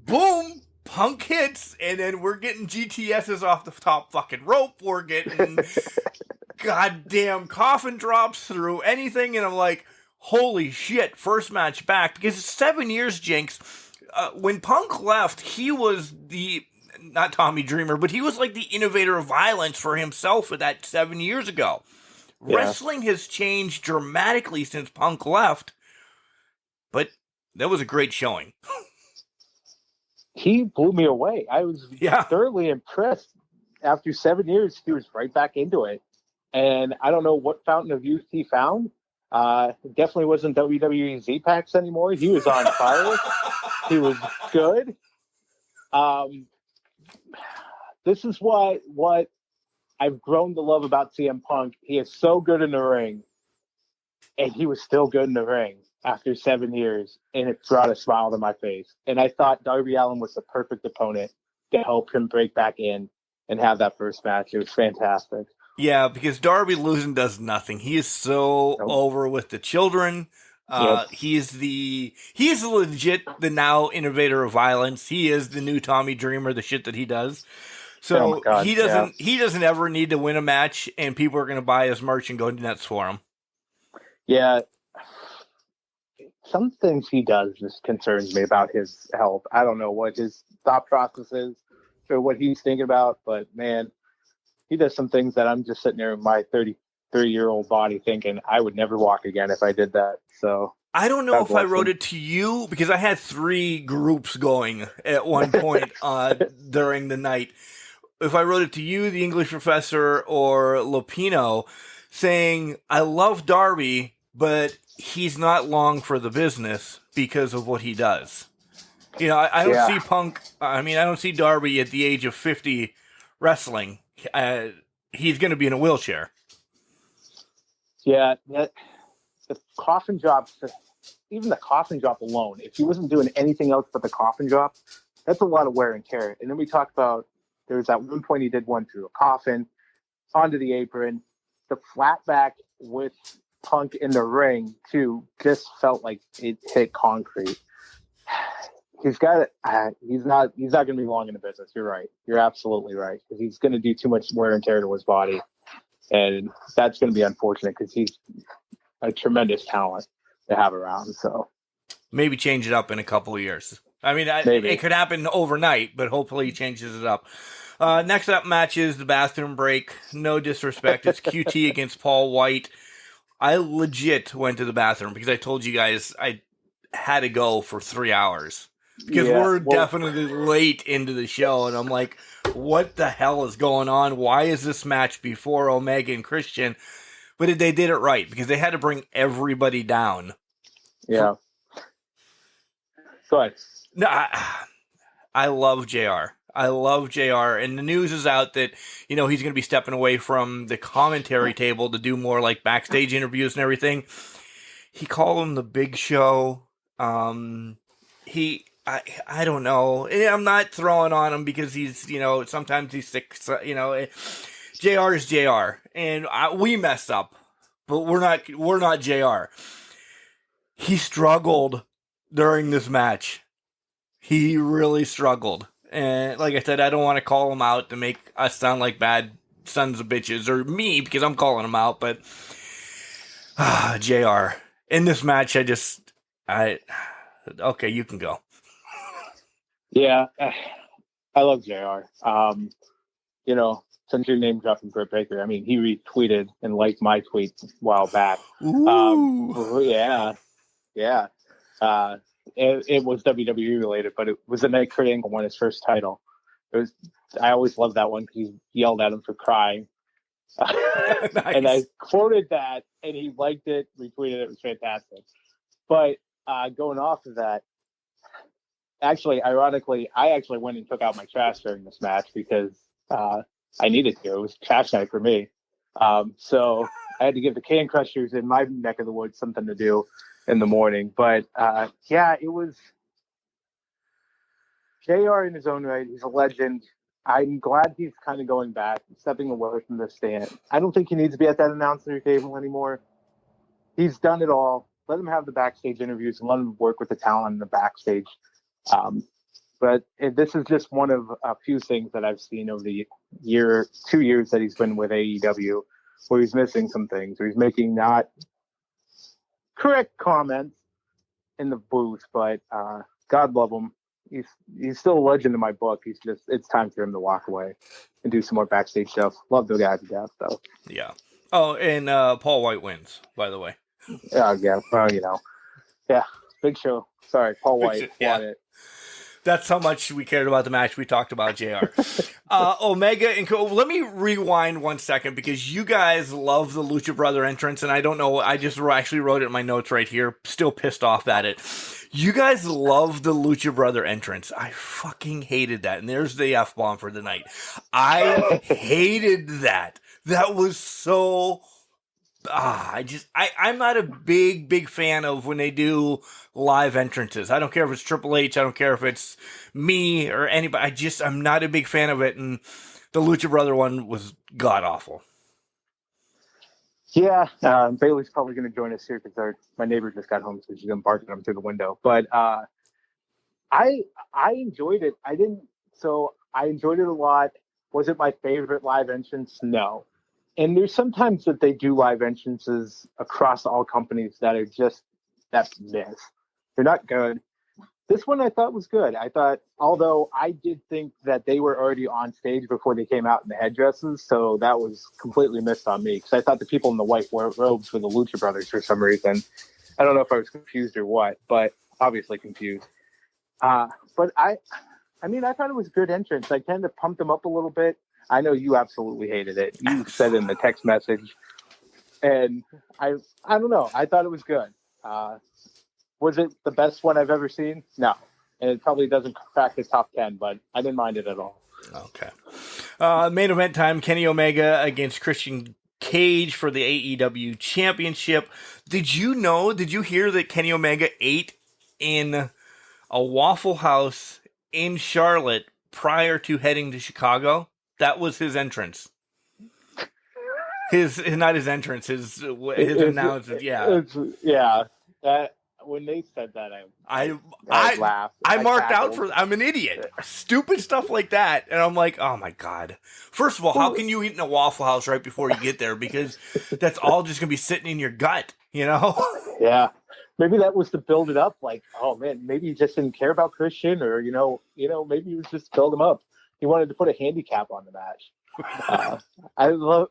boom, Punk hits, and then we're getting GTSs off the top fucking rope. We're getting goddamn coffin drops through anything, and I'm like, holy shit, first match back, because it's 7 years, Jenks. When Punk left, he was not Tommy Dreamer, but he was like the innovator of violence for himself for that 7 years ago. Yeah. Wrestling has changed dramatically since Punk left, but that was a great showing. He blew me away. I was thoroughly impressed. After 7 years, he was right back into it. And I don't know what fountain of youth he found. Definitely wasn't WWE Z-Packs anymore. He was on fire. He was good. This is what I've grown to love about CM Punk. He is so good in the ring, and he was still good in the ring after 7 years, and it brought a smile to my face. And I thought Darby Allin was the perfect opponent to help him break back in and have that first match. It was fantastic. Yeah, because Darby losing does nothing. He is so over with the children. He's legit the now innovator of violence. He is the new Tommy Dreamer, the shit that he does. So he doesn't ever need to win a match, and people are going to buy his merch and go nuts for him. Yeah. Some things he does just concerns me about his health. I don't know what his thought process is, or what he's thinking about, but man, he does some things that I'm just sitting there in my 33-year-old body thinking I would never walk again if I did that. So I don't know if I wrote it to you because I had 3 groups going at one point during the night. If I wrote it to you, the English professor, or Lupino, saying, I love Darby, but he's not long for the business because of what he does. You know, I don't see Punk, I don't see Darby at the age of 50 wrestling. He's going to be in a wheelchair. Yeah, the coffin drop, even the coffin drop alone, if he wasn't doing anything else but the coffin drop, that's a lot of wear and tear. And then we talked about, there was that one point he did one through a coffin, onto the apron, the flat back with Punk in the ring, too, just felt like it hit concrete. He's got he's not going to be long in the business. You're right. You're absolutely right. Because he's going to do too much wear and tear to his body. And that's going to be unfortunate because he's a tremendous talent to have around. So maybe change it up in a couple of years. It could happen overnight, but hopefully he changes it up. Next up match is the bathroom break. No disrespect. It's QT against Paul White. I legit went to the bathroom because I told you guys I had to go for 3 hours. Because we're definitely late into the show, and I'm like, what the hell is going on? Why is this match before Omega and Christian? But they did it right, because they had to bring everybody down. Yeah. Go ahead. No, I love JR. I love JR, and the news is out that, he's going to be stepping away from the commentary table to do more like backstage interviews and everything. He called him the Big Show. I don't know. I'm not throwing on him because he's, sometimes he's sick. JR is JR, and we messed up, but we're not JR. He struggled during this match. He really struggled. And like I said, I don't want to call him out to make us sound like bad sons of bitches, or me, because I'm calling him out, but JR. In this match, okay, you can go. Yeah, I love JR. Since your name dropping Britt Baker, he retweeted and liked my tweet a while back. Yeah. It was WWE related, but it was the night Kurt Angle won his first title. I always loved that one because he yelled at him for crying. Nice. And I quoted that, and he liked it, retweeted it. It was fantastic. But going off of that, actually, ironically, I actually went and took out my trash during this match because I needed to. It was trash night for me. So I had to give the Can Crushers in my neck of the woods something to do in the morning. But it was JR in his own right. He's a legend. I'm glad he's kind of going back, stepping away from the stand. I don't think he needs to be at that announcer table anymore. He's done it all. Let him have the backstage interviews and let him work with the talent in the backstage. But this is just one of a few things that I've seen over the 2 years that he's been with AEW, where he's missing some things, where he's making not correct comments in the booth. But God love him. He's still a legend in my book. It's time for him to walk away and do some more backstage stuff. Love the guy to death, though. Yeah. Oh, and Paul White wins, by the way. Yeah. Well, yeah. Big Show. Sorry, Paul White won it. That's how much we cared about the match. We talked about JR. Omega and let me rewind 1 second because you guys love the Lucha Brother entrance, and I don't know. I just actually wrote it in my notes right here. Still pissed off at it. You guys love the Lucha Brother entrance. I fucking hated that. And there's the F-bomb for the night. I hated that. That was so... I'm not a big fan of when they do live entrances. I don't care if it's Triple H. I don't care if it's me or anybody. I'm not a big fan of it. And the Lucha Brother one was god awful. Yeah. Bailey's probably going to join us here because my neighbor just got home, so she's going to bark at him through the window. But I enjoyed it. I enjoyed it a lot. Was it my favorite live entrance? No. And there's sometimes that they do live entrances across all companies that are just, that's miss. They're not good. This one I thought was good. I thought, although I did think that they were already on stage before they came out in the headdresses, so that was completely missed on me because I thought the people in the white robes were the Lucha Brothers for some reason. I don't know if I was confused or what, but obviously confused. But I mean, I thought it was a good entrance. I tend to pump them up a little bit. I know you absolutely hated it. You said in the text message, and I don't know. I thought it was good. Was it the best one I've ever seen? No. And it probably doesn't crack the top 10, but I didn't mind it at all. Okay. Main event time, Kenny Omega against Christian Cage for the AEW Championship. Did you hear that Kenny Omega ate in a Waffle House in Charlotte prior to heading to Chicago? That was his entrance. His announcement. Yeah. When they said that, I laughed. I marked out for. I'm an idiot. Stupid stuff like that, and I'm like, oh my god. First of all, how can you eat in a Waffle House right before you get there? Because that's all just gonna be sitting in your gut, you know? Yeah. Maybe that was to build it up. Like, oh man, maybe he just didn't care about Christian, or maybe he was just build him up. He wanted to put a handicap on the match. I love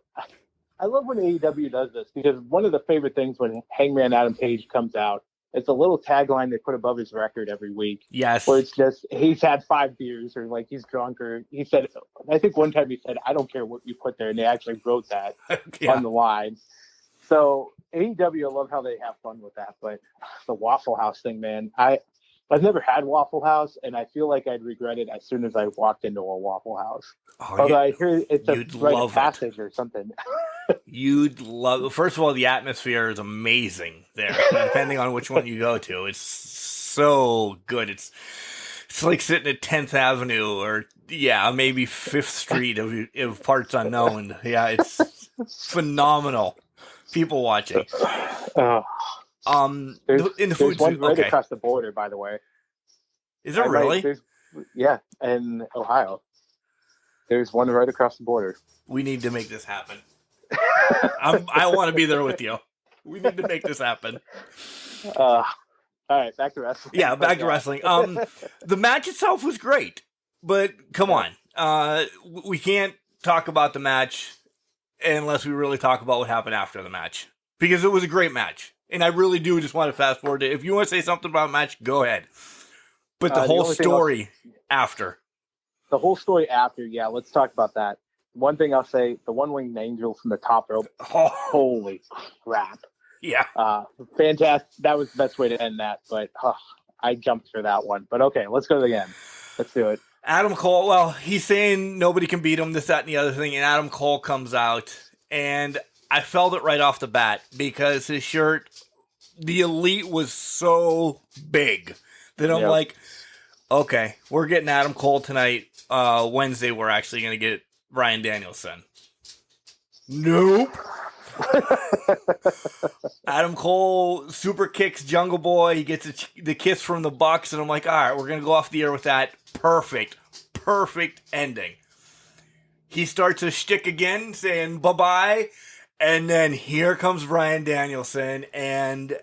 when AEW does this because one of the favorite things when Hangman Adam Page comes out. It's a little tagline they put above his record every week. Yes. Where it's just, he's had 5 beers or like he's drunk or he said, I think one time he said, I don't care what you put there. And they actually wrote that on the line. So AEW, I love how they have fun with that. But the Waffle House thing, man, I've never had Waffle House and I feel like I'd regret it as soon as I walked into a Waffle House. Although I hear it's a rite of passage or something. You'd love. First of all, the atmosphere is amazing there. Depending on which one you go to, it's so good. It's like sitting at 10th Avenue or maybe 5th Street of parts unknown. Yeah, it's phenomenal. People watching. In the food one right across the border, by the way. Is there really? In Ohio. There's one right across the border. We need to make this happen. I want to be there with you. We need to make this happen. All right, back to wrestling. Yeah, back to wrestling. The match itself was great, but come on. We can't talk about the match unless we really talk about what happened after the match. Because it was a great match. And I really do just want to fast forward it. If you want to say something about the match, go ahead. But the whole story after. The whole story after, let's talk about that. One thing I'll say, the one-winged angel from the top rope. Oh. Holy crap. Yeah. Fantastic. That was the best way to end that, but I jumped for that one. But okay, let's go again. Let's do it. Adam Cole, well, he's saying nobody can beat him, this, that, and the other thing, and Adam Cole comes out, and I felt it right off the bat because his shirt, the Elite, was so big that I'm like, okay, we're getting Adam Cole tonight. Wednesday, we're actually going to get Bryan Danielson. Nope. Adam Cole super kicks Jungle Boy. He gets the kiss from the Bucks, and I'm like, all right, we're going to go off the air with that. Perfect ending. He starts a shtick again, saying bye-bye, and then here comes Bryan Danielson, and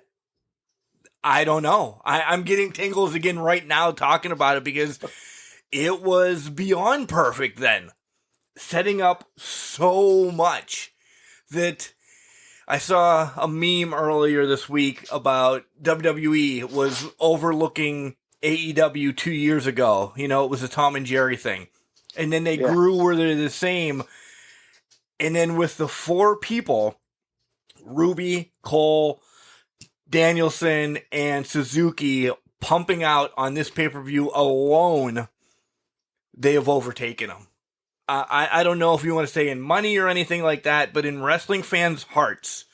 I don't know. I'm getting tingles again right now talking about it because it was beyond perfect then. Setting up so much that I saw a meme earlier this week about WWE was overlooking AEW 2 years ago. You know, it was a Tom and Jerry thing. And then they grew where they're the same. And then with the 4 people, Ruby, Cole, Danielson, and Suzuki pumping out on this pay-per-view alone, they have overtaken them. I don't know if you want to say in money or anything like that, but in wrestling fans' hearts,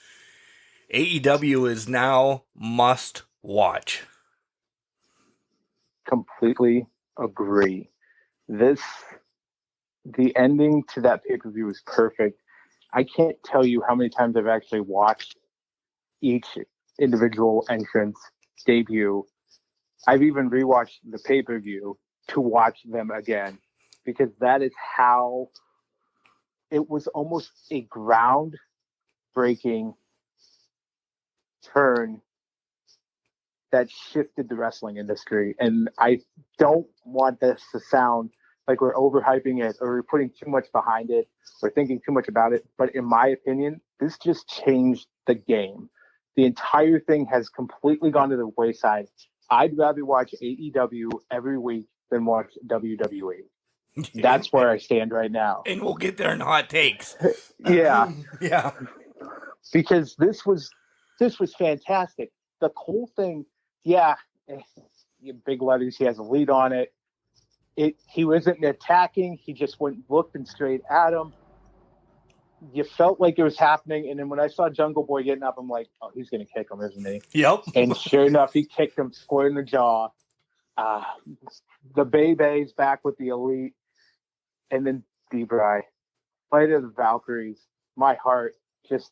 AEW is now must watch. Completely agree. The ending to that pay-per-view was perfect. I can't tell you how many times I've actually watched each individual entrance debut. I've even rewatched the pay-per-view to watch them again. Because that is how it was almost a ground-breaking turn that shifted the wrestling industry. And I don't want this to sound like we're overhyping it or we're putting too much behind it or thinking too much about it. But in my opinion, this just changed the game. The entire thing has completely gone to the wayside. I'd rather watch AEW every week than watch WWE. That's where I stand right now. And we'll get there in hot takes. Yeah. Yeah. Because this was fantastic. The Cole thing, yeah, big letters, he has a lead on it. He wasn't attacking, he just went looking straight at him. You felt like it was happening, and then when I saw Jungle Boy getting up, I'm like, oh, he's gonna kick him, isn't he? Yep. And sure enough, he kicked him square in the jaw. The Bebe's back with the Elite, and then D-Bry. Fight of the Valkyries. My heart just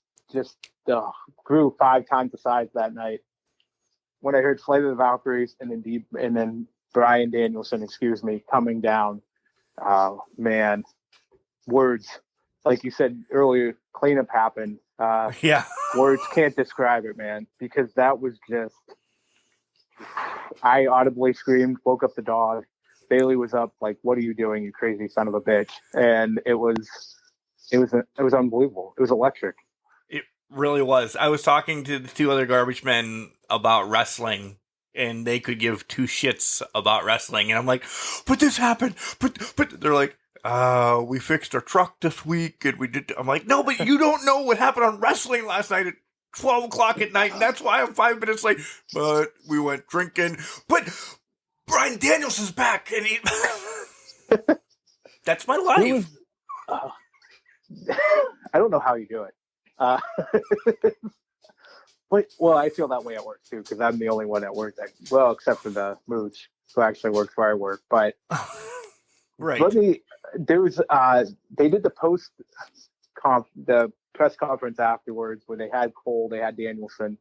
grew 5 times the size that night when I heard Flight of the Valkyries and then Bryan Danielson, coming down. Man, words, like you said earlier, cleanup happened. Yeah, words can't describe it, man, because that was just. I audibly screamed, woke up the dog. Bailey was up, like, "What are you doing, you crazy son of a bitch?" And it was unbelievable. It was electric. it really was. I was talking to the 2 other garbage men about wrestling, and they could give 2 shits about wrestling, and I'm like, "But this happened." But they're like, "We fixed our truck this week, and we did." I'm like, "No, but you don't know what happened on wrestling last night at 12 o'clock at night, and that's why I'm 5 minutes late. But we went drinking. But Bryan Danielson's back, and he." That's my life. I don't know how you do it. Well, I feel that way at work too, because I'm the only one at work except for the Mooch, who actually works where I work. But Right. they did the the press conference afterwards where they had Cole, they had Danielson.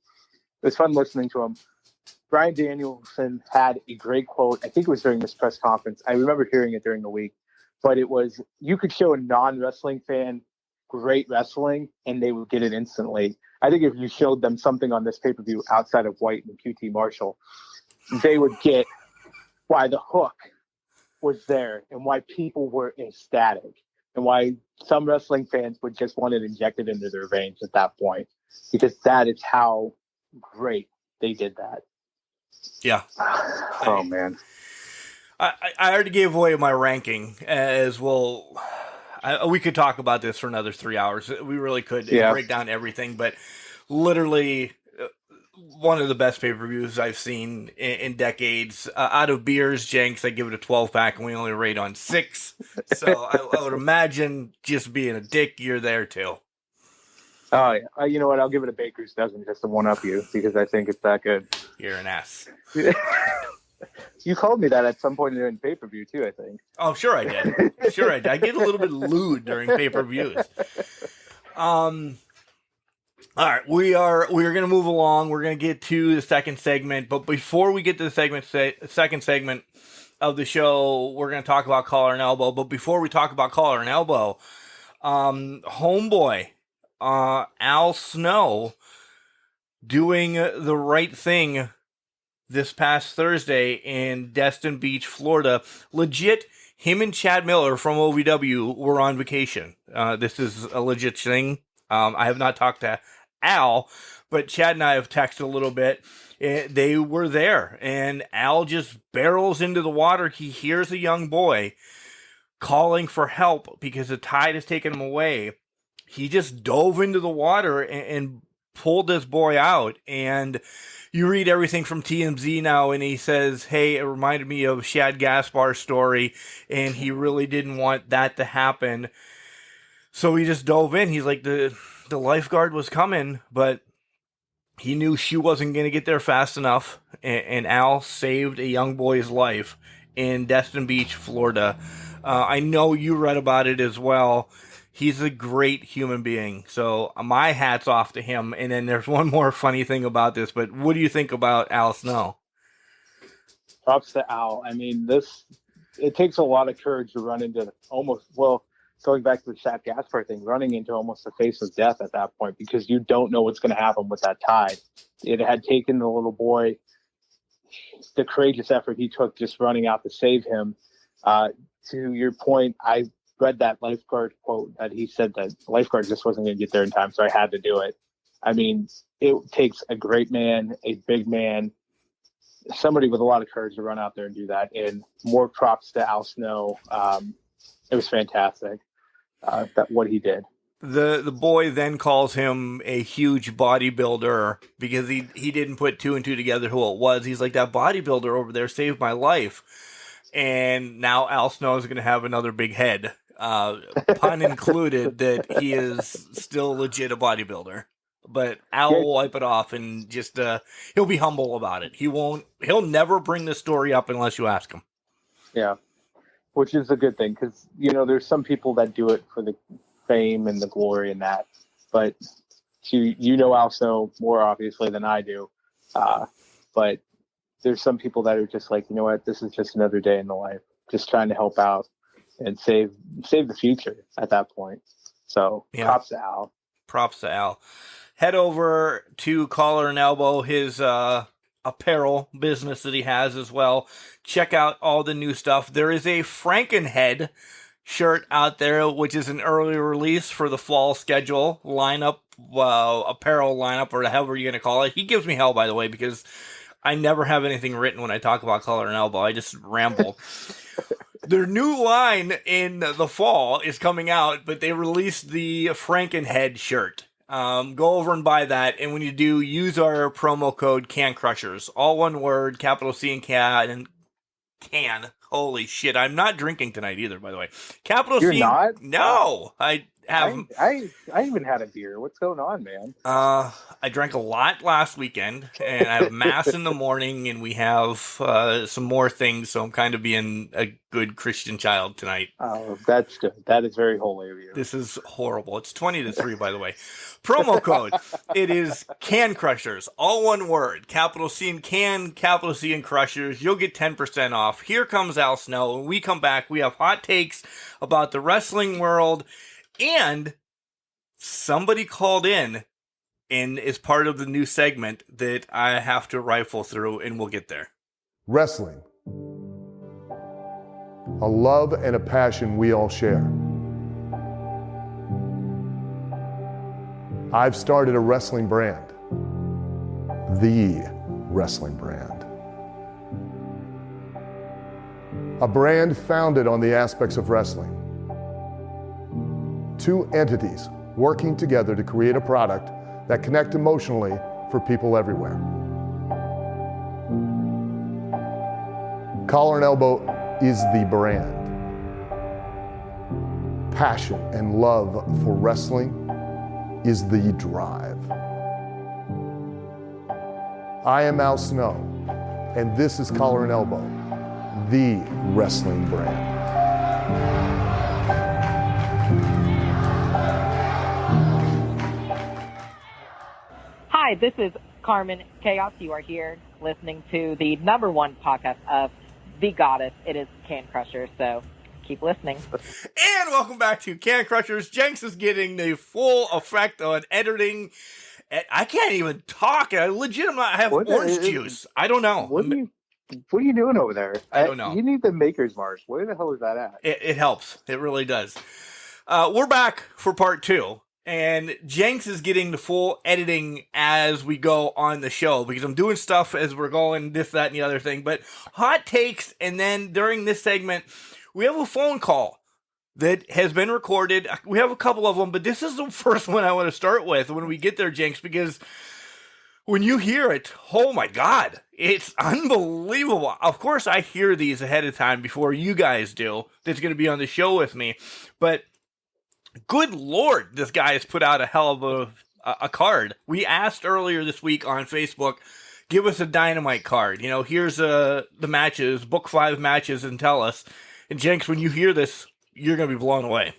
It was fun listening to him. Bryan Danielson had a great quote. I think it was during this press conference. I remember hearing it during the week, but it was, you could show a non-wrestling fan great wrestling and they would get it instantly. I think if you showed them something on this pay-per-view outside of White and QT Marshall, they would get why the hook was there and why people were ecstatic and why some wrestling fans would just want it injected into their veins at that point, because that is how great they did that. Yeah. Oh, man. I already gave away my ranking as well. We could talk about this for another 3 hours. We really could break down everything, but literally one of the best pay-per-views I've seen in decades. Out of beers, Jenks, I give it a 12-pack, and we only rate on 6. So I would imagine, just being a dick, you're there too. Oh, yeah. You know what? I'll give it a baker's dozen just to one-up you, because I think it's that good. You're an ass. You called me that at some point during pay-per-view too, I think. Oh, sure I did. Sure I did. I get a little bit lewd during pay-per-views. All right, we are going to move along. We're going to get to the second segment, but before we get to the second segment of the show, we're going to talk about Collar and Elbow. But before we talk about Collar and Elbow, homeboy, Al Snow, doing the right thing this past Thursday in Destin Beach, Florida. Legit, him and Chad Miller from OVW were on vacation. This is a legit thing. I have not talked to Al, but Chad and I have texted a little bit. They were there, and Al just barrels into the water. He hears a young boy calling for help because the tide has taken him away. He just dove into the water and pulled this boy out, and you read everything from TMZ now, and he says, hey, it reminded me of Shad Gaspar's story, and he really didn't want that to happen. So he just dove in. He's like, the lifeguard was coming, but he knew she wasn't going to get there fast enough, and Al saved a young boy's life in Destin Beach, Florida. I know you read about it as well. He's a great human being, so my hat's off to him. And then there's one more funny thing about this, but what do you think about Al Snow? Props to Al. I mean, it takes a lot of courage to run into going back to the Shad Gaspar thing, running into almost the face of death at that point, because you don't know what's going to happen with that tide. It had taken the little boy the courageous effort he took just running out to save him. To your point, I read that lifeguard quote that he said that the lifeguard just wasn't going to get there in time, so I had to do it. I mean, it takes a great man, a big man, somebody with a lot of courage to run out there and do that. And more props to Al Snow. It was fantastic that what he did. The boy then calls him a huge bodybuilder because he didn't put two and two together who it was. He's like, that bodybuilder over there saved my life. And now Al Snow is going to have another big head, pun included, that he is still legit a bodybuilder. But Al will wipe it off and just he'll be humble about it. He'll never bring the story up unless you ask him. Yeah, which is a good thing because there's some people that do it for the fame and the glory and that, but Al Snow more obviously than I do, but there's some people that are just like, you know what, this is just another day in the life, just trying to help out and save the future at that point. So yeah. Props to Al. Head over to Collar X Elbo, his apparel business that he has as well. Check out all the new stuff. There is a Frankenhead shirt out there, which is an early release for the fall schedule lineup, apparel lineup, or however you're going to call it. He gives me hell, by the way, because I never have anything written when I talk about Collar X Elbo. I just ramble. Their new line in the fall is coming out, but they released the Frankenhead shirt. Go over and buy that, and when you do, use our promo code CanCrushers. All one word, capital C and can. Holy shit, I'm not drinking tonight either, by the way. Capital You're C. Not? No, I have. I even had a beer. What's going on, man? I drank a lot last weekend, and I have mass in the morning, and we have some more things, so I'm kind of being a good Christian child tonight. Oh, that's good. That is very holy of you. This is horrible. It's 20-3, by the way. Promo code. It is Can Crushers. All one word. Capital C and Can, capital C and Crushers. You'll get 10% off. Here comes Al Snow. When we come back, we have hot takes about the wrestling world, and somebody called in and is part of the new segment that I have to rifle through, and we'll get there. Wrestling. A love and a passion we all share. I've started a wrestling brand. The wrestling brand. A brand founded on the aspects of wrestling. Two entities working together to create a product that connect emotionally for people everywhere. Collar X Elbo is the brand. Passion and love for wrestling is the drive. I am Al Snow, and this is Collar X Elbo, the wrestling brand. Hi, this is Carmen Chaos. You are here listening to the number one podcast of the goddess. It is Can Crushers, so keep listening. And welcome back to Can Crushers. Jenks is getting the full effect on editing. I can't even talk. I have orange juice. I don't know. What are you doing over there? I don't know. You need the Maker's Mark. Where the hell is that at? It helps. It really does. We're back for part 2. And Jenks is getting the full editing as we go on the show because I'm doing stuff as we're going, this, that, and the other thing. But hot takes, and then during this segment, we have a phone call that has been recorded. We have a couple of them, but this is the first one I want to start with when we get there, Jenks, because when you hear it, oh my God, it's unbelievable. Of course, I hear these ahead of time before you guys do that's going to be on the show with me, but good Lord, this guy has put out a hell of a card. We asked earlier this week on Facebook, give us a Dynamite card. You know, here's the matches, book 5 matches, and tell us. And Jenks, when you hear this, you're going to be blown away.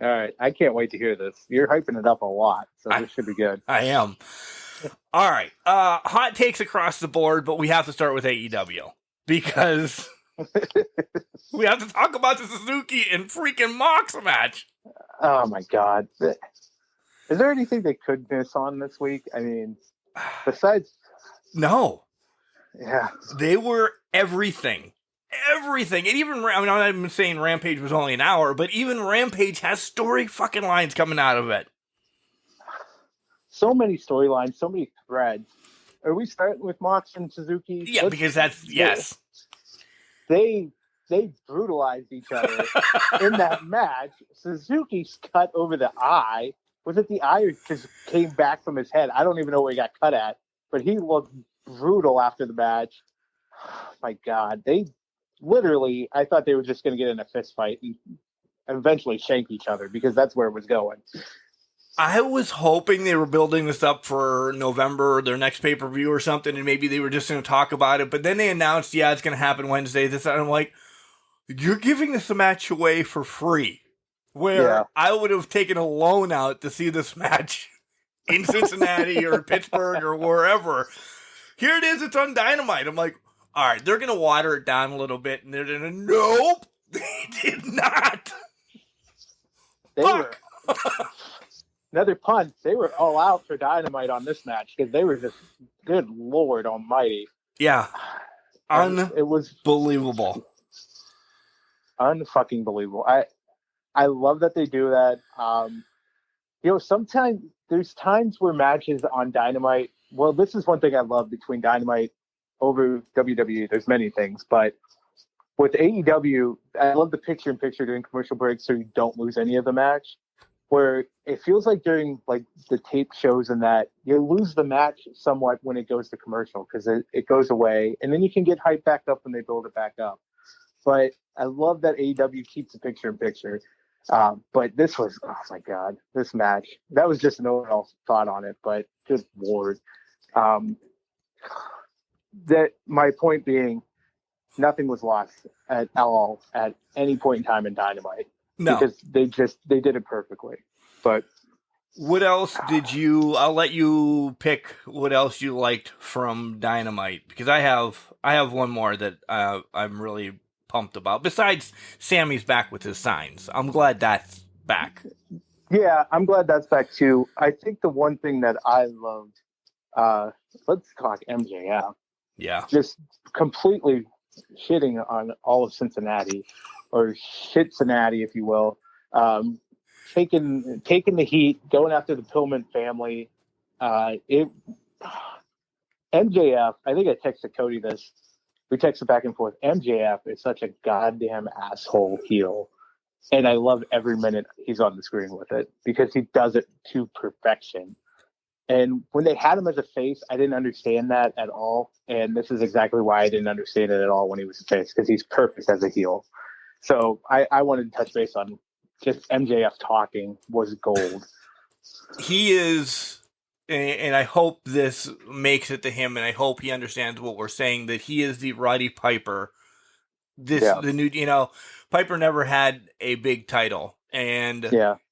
All right. I can't wait to hear this. You're hyping it up a lot, so this should be good. I am. All right. Hot takes across the board, but we have to start with AEW because we have to talk about the Suzuki and freaking Mox match. Oh, my God. Is there anything they could miss on this week? I mean, besides... No. Yeah. They were everything. Everything. And even, I mean, I'm not saying Rampage was only an hour, but even Rampage has story fucking lines coming out of it. So many storylines, so many threads. Are we starting with Mox and Suzuki? Yeah, because that's, yes. They brutalized each other in that match. Suzuki's cut over the eye. Was it the eye or just came back from his head? I don't even know where he got cut at, but he looked brutal after the match. Oh, my God. They literally, I thought they were just going to get in a fist fight and eventually shank each other because that's where it was going. I was hoping they were building this up for November, their next pay-per-view or something, and maybe they were just going to talk about it. But then they announced, yeah, it's going to happen Wednesday. And I'm like, you're giving this match away for free. Where I would have taken a loan out to see this match in Cincinnati or Pittsburgh or wherever. Here it is, it's on Dynamite. I'm like, all right, they're going to water it down a little bit. And they're going to, nope, they did not. They were... Another punt. They were all out for Dynamite on this match because they were just, good Lord Almighty. Yeah, it was believable. Unfucking believable. I love that they do that. Sometimes there's times where matches on Dynamite. Well, this is one thing I love between Dynamite over WWE. There's many things, but with AEW, I love the picture-in-picture during commercial breaks so you don't lose any of the match. Where it feels like during like the tape shows and that you lose the match somewhat when it goes to commercial because it goes away and then you can get hyped back up when they build it back up. But I love that AEW keeps the picture in picture. But this was, oh my God, this match. That was just an overall thought on it, but good Lord. That my point being, nothing was lost at all at any point in time in Dynamite. No. Because they did it perfectly. But what else did you, I'll let you pick what else you liked from Dynamite, because I have one more that I'm really pumped about. Besides Sammy's back with his signs. I'm glad that's back. Yeah, I'm glad that's back too. I think the one thing that I loved, let's talk MJF. Yeah. Just completely shitting on all of Cincinnati. Or Cincinnati, if you will, taking the heat, going after the Pillman family. MJF, I think I texted Cody this. We texted back and forth. MJF is such a goddamn asshole heel, and I love every minute he's on the screen with it because he does it to perfection. And when they had him as a face, I didn't understand that at all, and this is exactly why I didn't understand it at all when he was a face because he's perfect as a heel. So I wanted to touch base on just MJF talking was gold. He is, and I hope this makes it to him, and I hope he understands what we're saying, that he is the Roddy Piper. The new, Piper never had a big title, and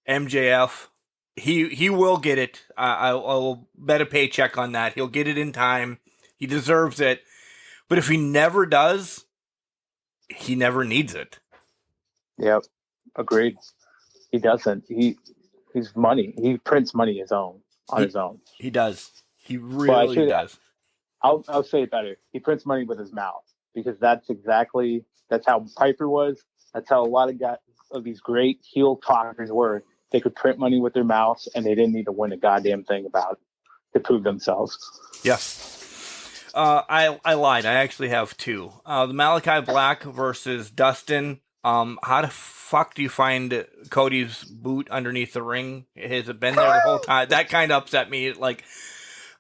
MJF, he will get it. I'll bet a paycheck on that. He'll get it in time. He deserves it. But if he never does, he never needs it. Yep, agreed. He doesn't. He's money. He prints money his own. He does. He really does. I'll say it better. He prints money with his mouth because that's how Piper was. That's how a lot of these great heel talkers were. They could print money with their mouths and they didn't need to win a goddamn thing about to prove themselves. Yes. I lied. I actually have two. The Malachi Black versus Dustin. How the fuck do you find Cody's boot underneath the ring? Has it been there the whole time? That kind of upset me. Like,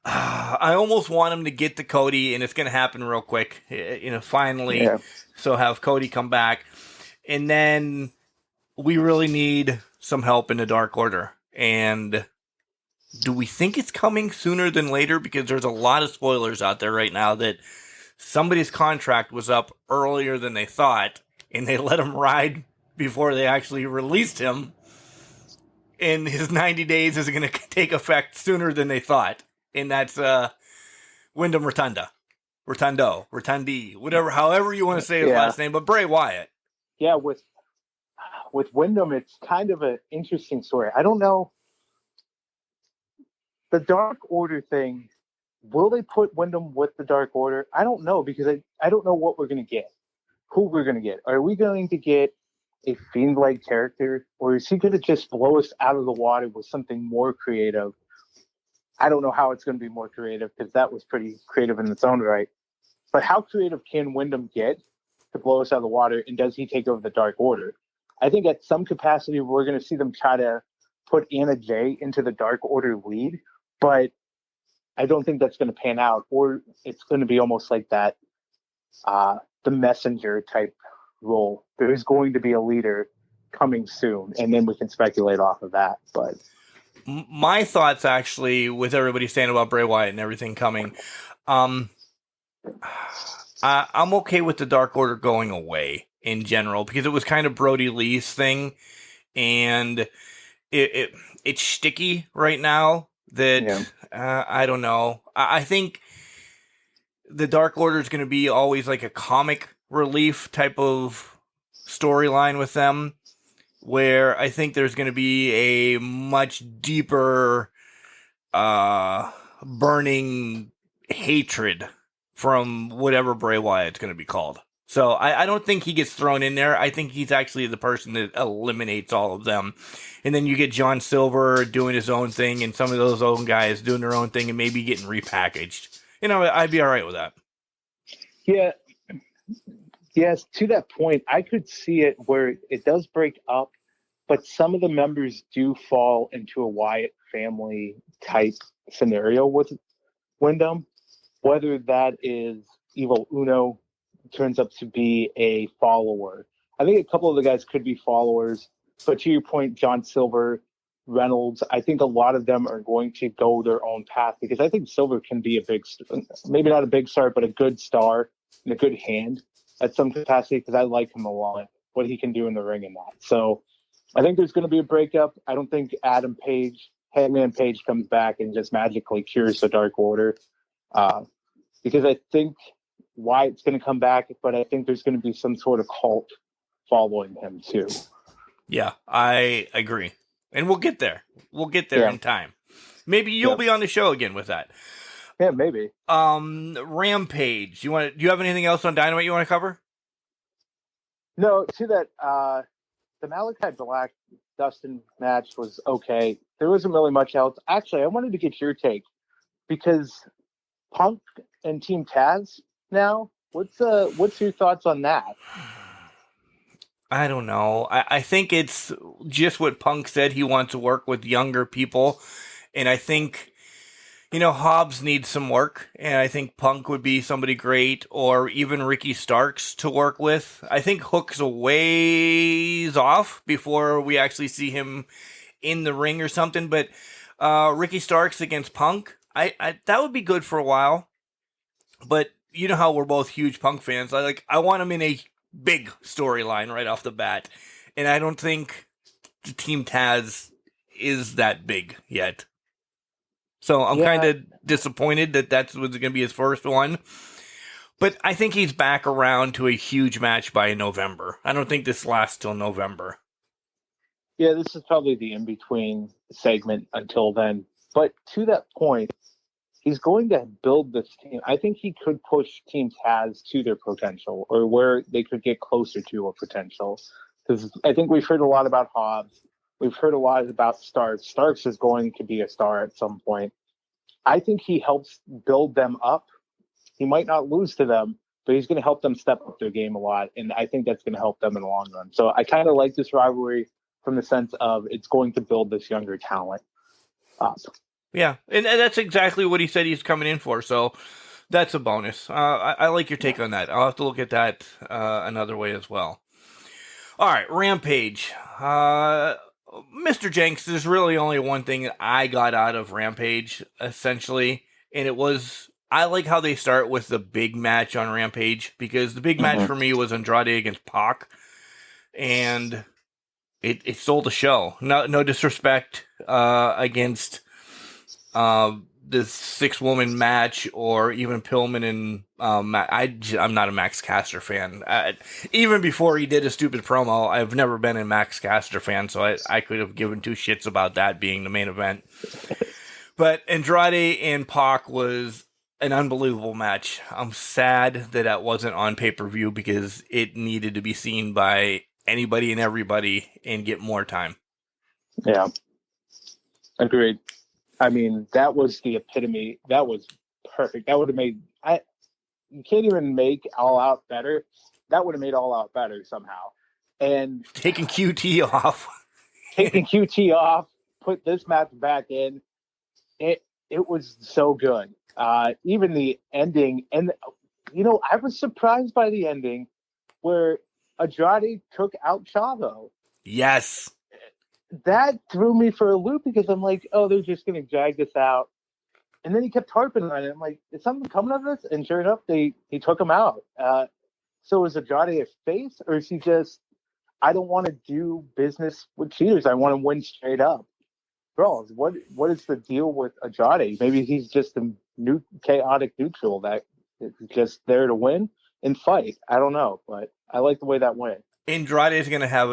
I almost want him to get to Cody, and it's going to happen real quick. Finally. Yeah. So have Cody come back. And then we really need some help in the Dark Order. And do we think it's coming sooner than later? Because there's a lot of spoilers out there right now that somebody's contract was up earlier than they thought. And they let him ride before they actually released him. And his 90 days is going to take effect sooner than they thought. And that's Wyndham Rotundi, whatever, however you want to say his last name, but Bray Wyatt. Yeah, with Wyndham, it's kind of an interesting story. I don't know. The Dark Order thing will they put Wyndham with the Dark Order? I don't know, because I don't know what we're going to get, who we're going to get. Are we going to get a Fiend-like character, or is he going to just blow us out of the water with something more creative? I don't know how it's going to be more creative, because that was pretty creative in its own right. But how creative can Wyndham get to blow us out of the water, and does he take over the Dark Order? I think at some capacity we're going to see them try to put Anna Jay into the Dark Order lead, but I don't think that's going to pan out, or it's going to be almost like that, the messenger type role. There's going to be a leader coming soon, and then we can speculate off of that. But my thoughts, actually, with everybody saying about Bray Wyatt and everything coming, I'm okay with the Dark Order going away in general, because it was kind of Brody Lee's thing, and it's sticky right now that I don't know. I think the Dark Order is going to be always like a comic relief type of storyline with them, where I think there's going to be a much deeper burning hatred from whatever Bray Wyatt's going to be called. So I don't think he gets thrown in there. I think he's actually the person that eliminates all of them. And then you get John Silver doing his own thing, and some of those own guys doing their own thing and maybe getting repackaged. You know, I'd be all right with that. yeah, yes, to that point, I could see it where it does break up, but some of the members do fall into a Wyatt family type scenario with Wyndham, whether that is Evil Uno turns up to be a follower. I think a couple of the guys could be followers, but to your point, John Silver, Reynolds, I think a lot of them are going to go their own path, because I think Silver can be a big, maybe not a big star, but a good star and a good hand at some capacity, because I like him a lot, what he can do in the ring and that. So I think there's going to be a breakup. I don't think Adam Page, Hangman Page, comes back and just magically cures the Dark Order, because I think Wyatt's going to come back, but I think there's going to be some sort of cult following him too. Yeah, I agree. And we'll get there. We'll get there in time. Maybe you'll be on the show again with that. Yeah, maybe. Rampage. Do you have anything else on Dynamite you want to cover? No, to that, the Malachi Black Dustin match was okay. There wasn't really much else. Actually, I wanted to get your take, because Punk and Team Taz now, what's your thoughts on that? I don't know. I think it's just what Punk said. He wants to work with younger people. And I think, Hobbs needs some work. And I think Punk would be somebody great, or even Ricky Starks to work with. I think Hook's a ways off before we actually see him in the ring or something. But Ricky Starks against Punk, I that would be good for a while. But you know how we're both huge Punk fans. I want him in a big storyline right off the bat. And I don't think the Team Taz is that big yet. So I'm kind of disappointed that that's what's going to be his first one. But I think he's back around to a huge match by November. I don't think this lasts till November. Yeah, this is probably the in-between segment until then. But to that point, he's going to build this team. I think he could push Team Taz to their potential, or where they could get closer to a potential. Because I think we've heard a lot about Hobbs. We've heard a lot about Starks. Starks is going to be a star at some point. I think he helps build them up. He might not lose to them, but he's going to help them step up their game a lot. And I think that's going to help them in the long run. So I kind of like this rivalry from the sense of it's going to build this younger talent up. Yeah, and that's exactly what he said he's coming in for, so that's a bonus. I like your take on that. I'll have to look at that another way as well. All right, Rampage. Mr. Jenks, there's really only one thing that I got out of Rampage, essentially, and it was, I like how they start with the big match on Rampage, because the big match for me was Andrade against Pac, and it stole the show. No disrespect against this 6-woman match, or even Pillman and I'm not a Max Caster fan. Even before he did a stupid promo, I've never been a Max Caster fan, so I could have given two shits about that being the main event. But Andrade and Pac was an unbelievable match. I'm sad that wasn't on pay-per-view because it needed to be seen by anybody and everybody and get more time. Yeah. Agreed. I mean, that was the epitome. That was perfect. That would have made you can't even make All Out better. That would have made All Out better somehow. And taking QT off. Taking QT off, put this match back in. It was so good. Even the ending, and I was surprised by the ending where Andrade took out Chavo. Yes. That threw me for a loop because I'm like, oh, they're just going to drag this out. And then he kept harping on it. I'm like, is something coming of this? And sure enough, he took him out. So is Andrade a face, or is he just, I don't want to do business with cheaters. I want to win straight up. Bro, what is the deal with Andrade? Maybe he's just a new chaotic neutral that is just there to win and fight. I don't know, but I like the way that went. Andrade is going to have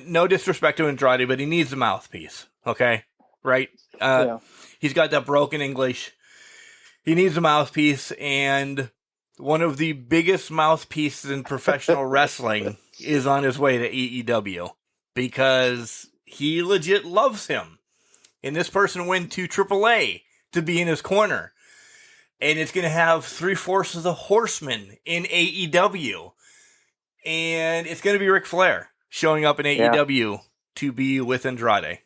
no disrespect to Andrade, but he needs a mouthpiece. Okay, right? Yeah. He's got that broken English. He needs a mouthpiece, and one of the biggest mouthpieces in professional wrestling is on his way to AEW because he legit loves him. And this person went to AAA to be in his corner. And it's going to have 3/4 of the Horsemen in AEW. And it's going to be Ric Flair showing up in AEW to be with Andrade.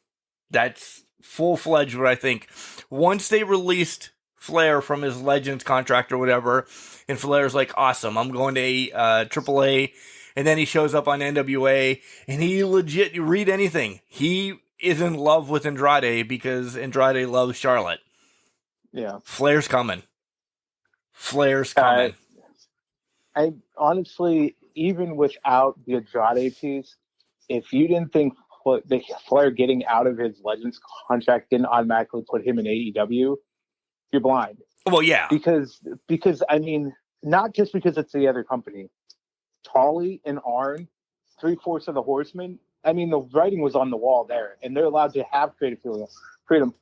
That's full-fledged what I think. Once they released Flair from his Legends contract or whatever, and Flair's like, awesome, I'm going to AAA, and then he shows up on NWA, and he legit, you read anything, he is in love with Andrade because Andrade loves Charlotte. Yeah. Flair's coming. Flair's coming. I honestly, even without the Andrade piece, if you didn't think the Flair getting out of his Legends contract didn't automatically put him in AEW, you're blind. Well, yeah. Because I mean, not just because it's the other company. Tully and Arn, 3/4 of the Horsemen, I mean, the writing was on the wall there, and they're allowed to have creative freedom.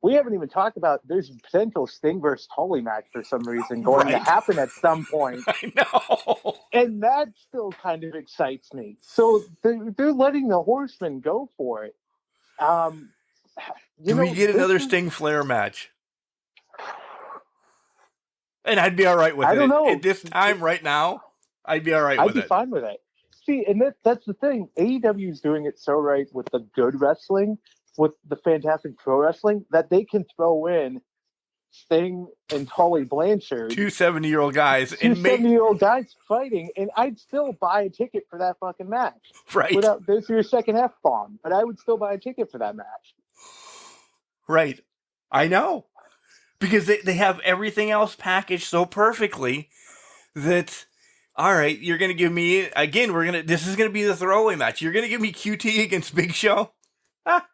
We haven't even talked about there's potential Sting versus Tully match for some reason going to happen at some point. I know. And that still kind of excites me. So they're letting the Horsemen go for it. Do we get another Sting Flair match? And I'd be all right with it. I don't know. At this time, right now, I'd be all right with it. I'd be fine with it. See, and that's the thing. AEW is doing it so right with the good wrestling, with the fantastic pro wrestling, that they can throw in Sting and Tully Blanchard. 2 70-year-old guys. Two 70-year-old guys fighting, and I'd still buy a ticket for that fucking match. Right. Without there's your second F-bomb, but I would still buy a ticket for that match. Right. I know. Because they have everything else packaged so perfectly that, all right, you're going to give me, again, this is going to be the throwaway match. You're going to give me QT against Big Show?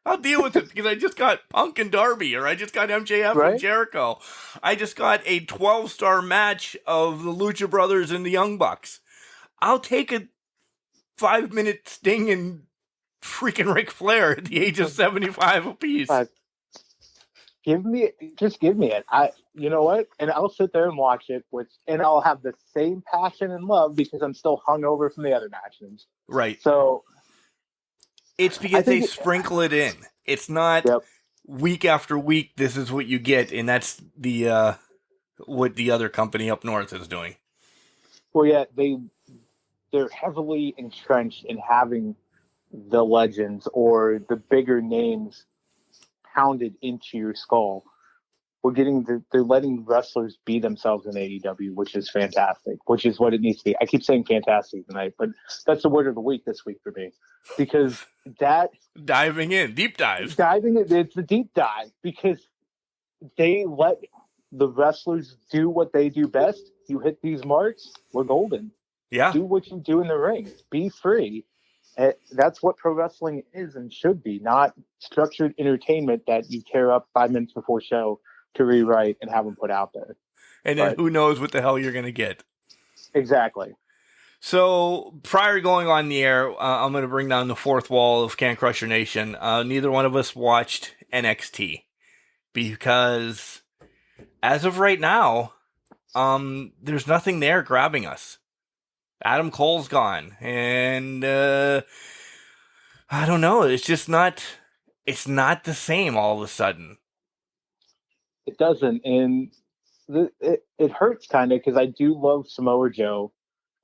I'll deal with it because I just got Punk and Darby, or I just got MJF and Jericho. I just got a 12-star match of the Lucha Brothers and the Young Bucks. I'll take a 5-minute Sting and freaking Ric Flair at the age of 75 apiece. Give me it. You know what? And I'll sit there and watch it, and I'll have the same passion and love because I'm still hungover from the other matches. Right. So it's because they sprinkle it in. It's not week after week. This is what you get, and that's the what the other company up north is doing. Well, yeah, they're heavily entrenched in having the legends or the bigger names pounded into your skull. They're letting wrestlers be themselves in AEW, which is fantastic, which is what it needs to be. I keep saying fantastic tonight, but that's the word of the week this week for me, because deep dive. It's a deep dive because they let the wrestlers do what they do best. You hit these marks, we're golden. Yeah. Do what you do in the ring. Be free. That's what pro wrestling is and should be, not structured entertainment that you tear up 5 minutes before show to rewrite and have them put out there. And then who knows what the hell you're going to get. Exactly. So prior to going on the air, I'm going to bring down the fourth wall of Can Crusher Nation. Neither one of us watched NXT because as of right now, there's nothing there grabbing us. Adam Cole's gone, and I don't know. It's just not. It's not the same all of a sudden. It doesn't, and it hurts kind of because I do love Samoa Joe.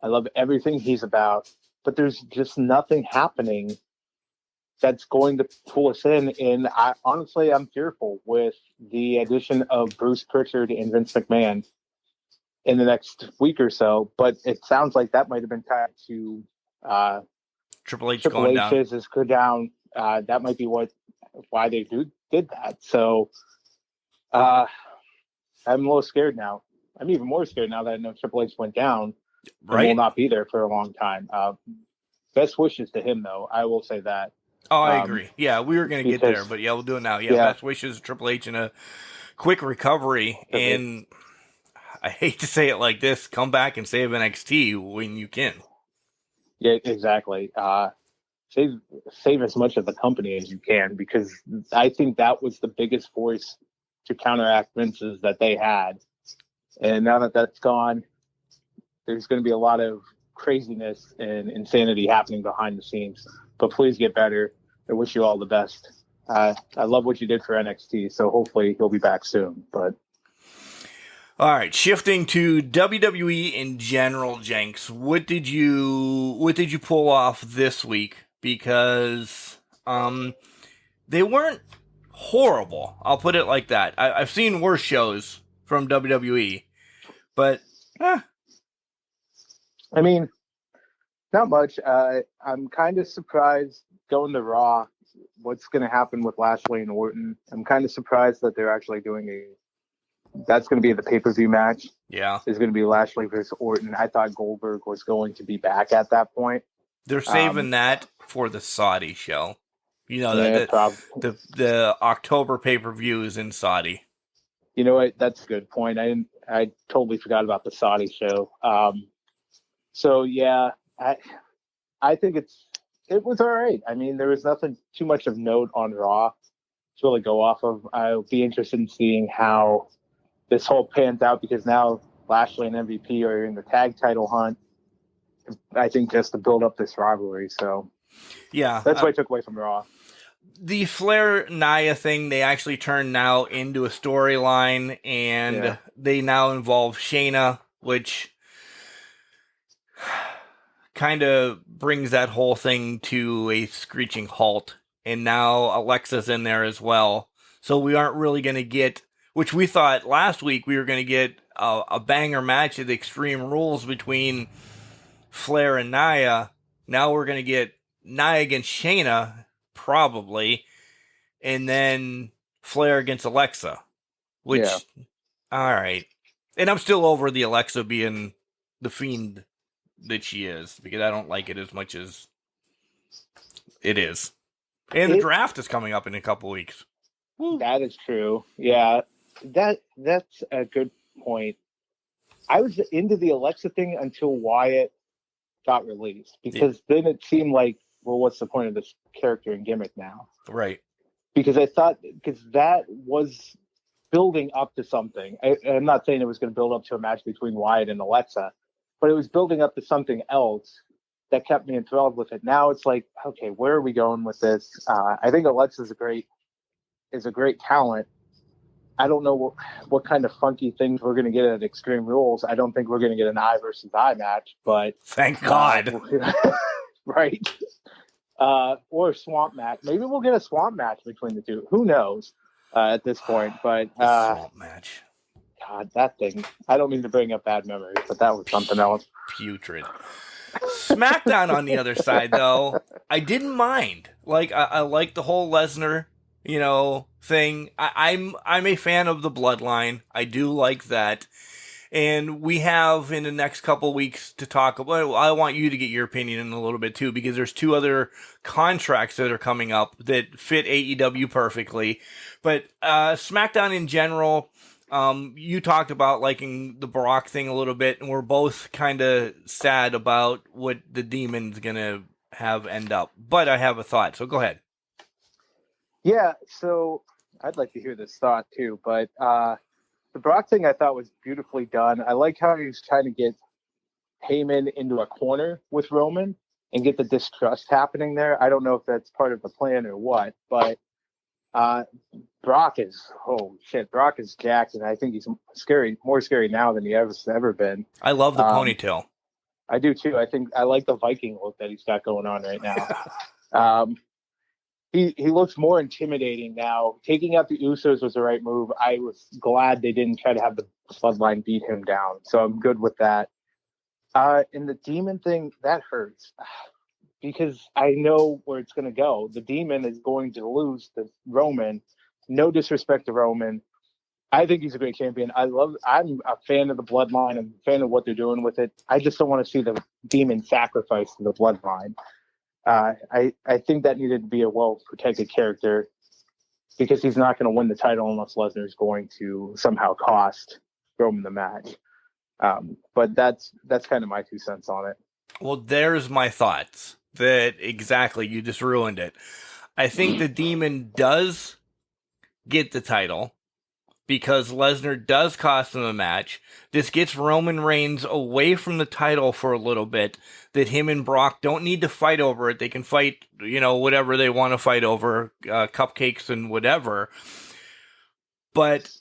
I love everything he's about, but there's just nothing happening that's going to pull us in. And I'm fearful with the addition of Bruce Pritchard and Vince McMahon in the next week or so. But it sounds like that might have been tied to Triple H Triple going down. H's go down. That might be why they did that. So I'm a little scared now. I'm even more scared now that I know Triple H went down. Right. And will not be there for a long time. Best wishes to him, though. I will say that. Oh, I agree. Yeah, we were going to get there, but yeah, we'll do it now. Yeah, best wishes to Triple H and a quick recovery. And I hate to say it like this, come back and save NXT when you can. Yeah, exactly. Save as much of the company as you can, because I think that was the biggest force to counteract Vince's that they had. And now that that's gone, there's going to be a lot of craziness and insanity happening behind the scenes. But please get better. I wish you all the best. I love what you did for NXT, so hopefully he'll be back soon. But all right, shifting to WWE in general, Jenks. What did you pull off this week? Because they weren't horrible. I'll put it like that. I've seen worse shows from WWE, but I mean, not much. I'm kind of surprised going to Raw. What's going to happen with Lashley and Orton? I'm kind of surprised that they're actually doing that's going to be the pay-per-view match. Yeah, is going to be Lashley versus Orton. I thought Goldberg was going to be back at that point. They're saving that for the Saudi show. You know, the October pay-per-view is in Saudi. You know what? That's a good point. I totally forgot about the Saudi show. So yeah, I think it was all right. I mean, there was nothing too much of note on Raw to really go off of. I'll be interested in seeing how this whole pans out, because now Lashley and MVP are in the tag title hunt. I think just to build up this rivalry. So yeah, that's what I took away from Raw. The Flair Nia thing, they actually turned now into a storyline, and they now involve Shayna, which kind of brings that whole thing to a screeching halt. And now Alexa's in there as well. So we aren't really going to get, which we thought last week we were going to get a banger match of the Extreme Rules between Flair and Nia. Now we're going to get Nia against Shayna, probably, and then Flair against Alexa, which, all right. And I'm still over the Alexa being the fiend that she is, because I don't like it as much as it is. And the draft is coming up in a couple weeks. Woo. That is true. Yeah, that's a good point. I was into the Alexa thing until Wyatt got released, because then it seemed like, well, what's the point of this character and gimmick now? Right. Because I thought, because that was building up to something. I'm not saying it was going to build up to a match between Wyatt and Alexa, but it was building up to something else that kept me enthralled with it. Now it's like, okay, where are we going with this? I think Alexa is a great talent. I don't know what kind of funky things we're going to get at Extreme Rules. I don't think we're going to get an eye versus eye match, but thank God. Right. Or a swamp match. Maybe we'll get a swamp match between the two. Who knows at this point? But swamp match. God, that thing. I don't mean to bring up bad memories, but that was something else. Putrid. SmackDown on the other side, though, I didn't mind. Like, I like the whole Lesnar, thing. I'm a fan of the Bloodline. I do like that. And we have in the next couple weeks to talk about. I want you to get your opinion in a little bit too, because there's two other contracts that are coming up that fit AEW perfectly. But SmackDown in general, you talked about liking the Brock thing a little bit, and we're both kind of sad about what the Demon's gonna have end up. But I have a thought, so go ahead. Yeah, so I'd like to hear this thought too, but the Brock thing I thought was beautifully done. I like how he's trying to get Heyman into a corner with Roman and get the distrust happening there. I don't know if that's part of the plan or what, but Brock is jacked, and I think he's more scary now than he ever been. I love the ponytail. I do too. I like the Viking look that he's got going on right now. He looks more intimidating now. Taking out the Usos was the right move. I was glad they didn't try to have the Bloodline beat him down, so I'm good with that. And the Demon thing, that hurts because I know where it's going to go. The Demon is going to lose to Roman. No disrespect to Roman. I think he's a great champion. I'm a fan of the Bloodline. I'm a fan of what they're doing with it. I just don't want to see the Demon sacrificed to the Bloodline. I think that needed to be a well-protected character because he's not going to win the title unless Lesnar is going to somehow cost Roman the match. But that's kind of my 2 cents on it. Well, there's my thoughts. That exactly, you just ruined it. I think the Demon does get the title because Lesnar does cost him a match. This gets Roman Reigns away from the title for a little bit, that him and Brock don't need to fight over it. They can fight, whatever they want to fight over, cupcakes and whatever. But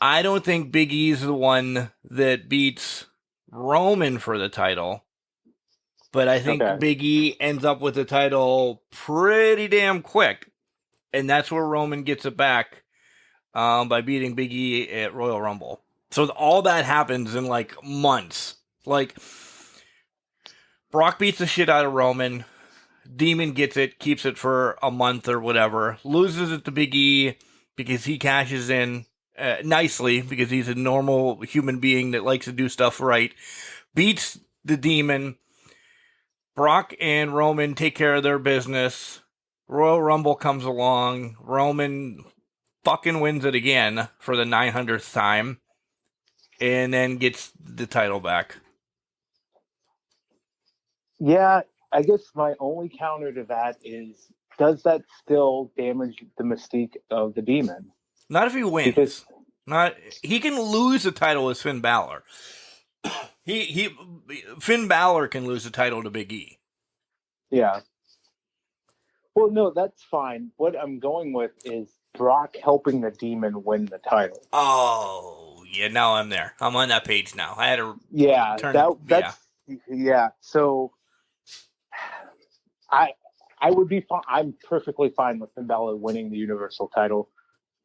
I don't think Big E's the one that beats Roman for the title. But I think Big E ends up with the title pretty damn quick. And that's where Roman gets it back by beating Big E at Royal Rumble. So all that happens in months. Brock beats the shit out of Roman. Demon gets it, keeps it for a month or whatever. Loses it to Big E because he cashes in nicely because he's a normal human being that likes to do stuff right. Beats the Demon. Brock and Roman take care of their business. Royal Rumble comes along. Roman fucking wins it again for the 900th time. And then gets the title back. Yeah, I guess my only counter to that is, does that still damage the mystique of the Demon? Not if he wins. Because he can lose the title as Finn Balor. Finn Balor can lose the title to Big E. Yeah. Well, no, that's fine. What I'm going with is Brock helping the Demon win the title. Oh, yeah. Now I'm there. I'm on that page now. I had to turn. So I would be fine. I'm perfectly fine with Finn Balor winning the Universal title.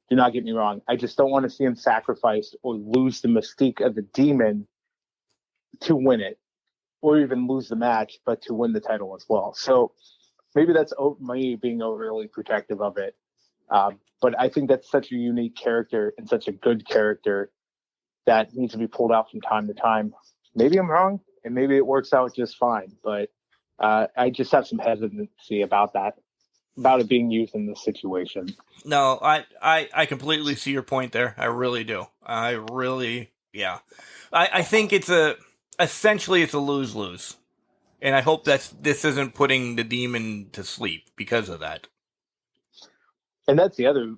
Do not get me wrong. I just don't want to see him sacrificed or lose the mystique of the Demon to win it, or even lose the match, but to win the title as well. So maybe that's me being overly protective of it. But I think that's such a unique character and such a good character that needs to be pulled out from time to time. Maybe I'm wrong, and maybe it works out just fine. But I just have some hesitancy about it being used in this situation. No, I completely see your point there. I really do. Yeah. I think it's essentially a lose-lose. And I hope this isn't putting the Demon to sleep because of that. And that's the other,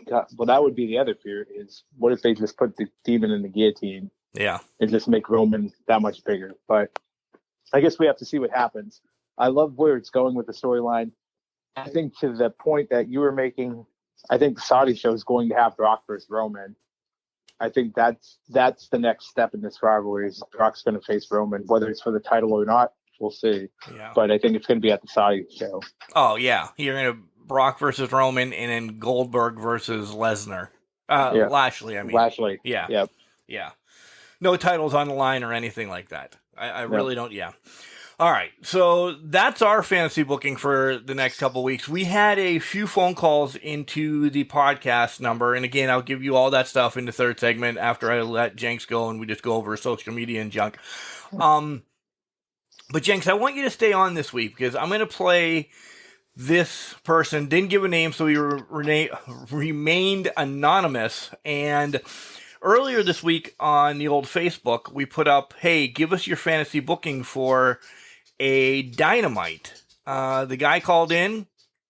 that would be the other fear is, what if they just put the Demon in the guillotine? Yeah. And just make Roman that much bigger. But I guess we have to see what happens. I love where it's going with the storyline. I think to the point that you were making, I think the Saudi show is going to have Brock versus Roman. I think that's the next step in this rivalry is Brock's going to face Roman, whether it's for the title or not, we'll see. Yeah. But I think it's going to be at the Saudi show. Oh yeah, you're going to Brock versus Roman, and then Goldberg versus Lesnar. Lashley, I mean. Lashley. Yeah. Yep. Yeah. No titles on the line or anything like that. I really don't. Yeah. All right, so that's our fantasy booking for the next couple weeks. We had a few phone calls into the podcast number, and again, I'll give you all that stuff in the third segment after I let Jenks go and we just go over social media and junk. But Jenks, I want you to stay on this week because I'm going to play this person. Didn't give a name, so he remained anonymous. And earlier this week on the old Facebook, we put up, hey, give us your fantasy booking for a Dynamite. The guy called in,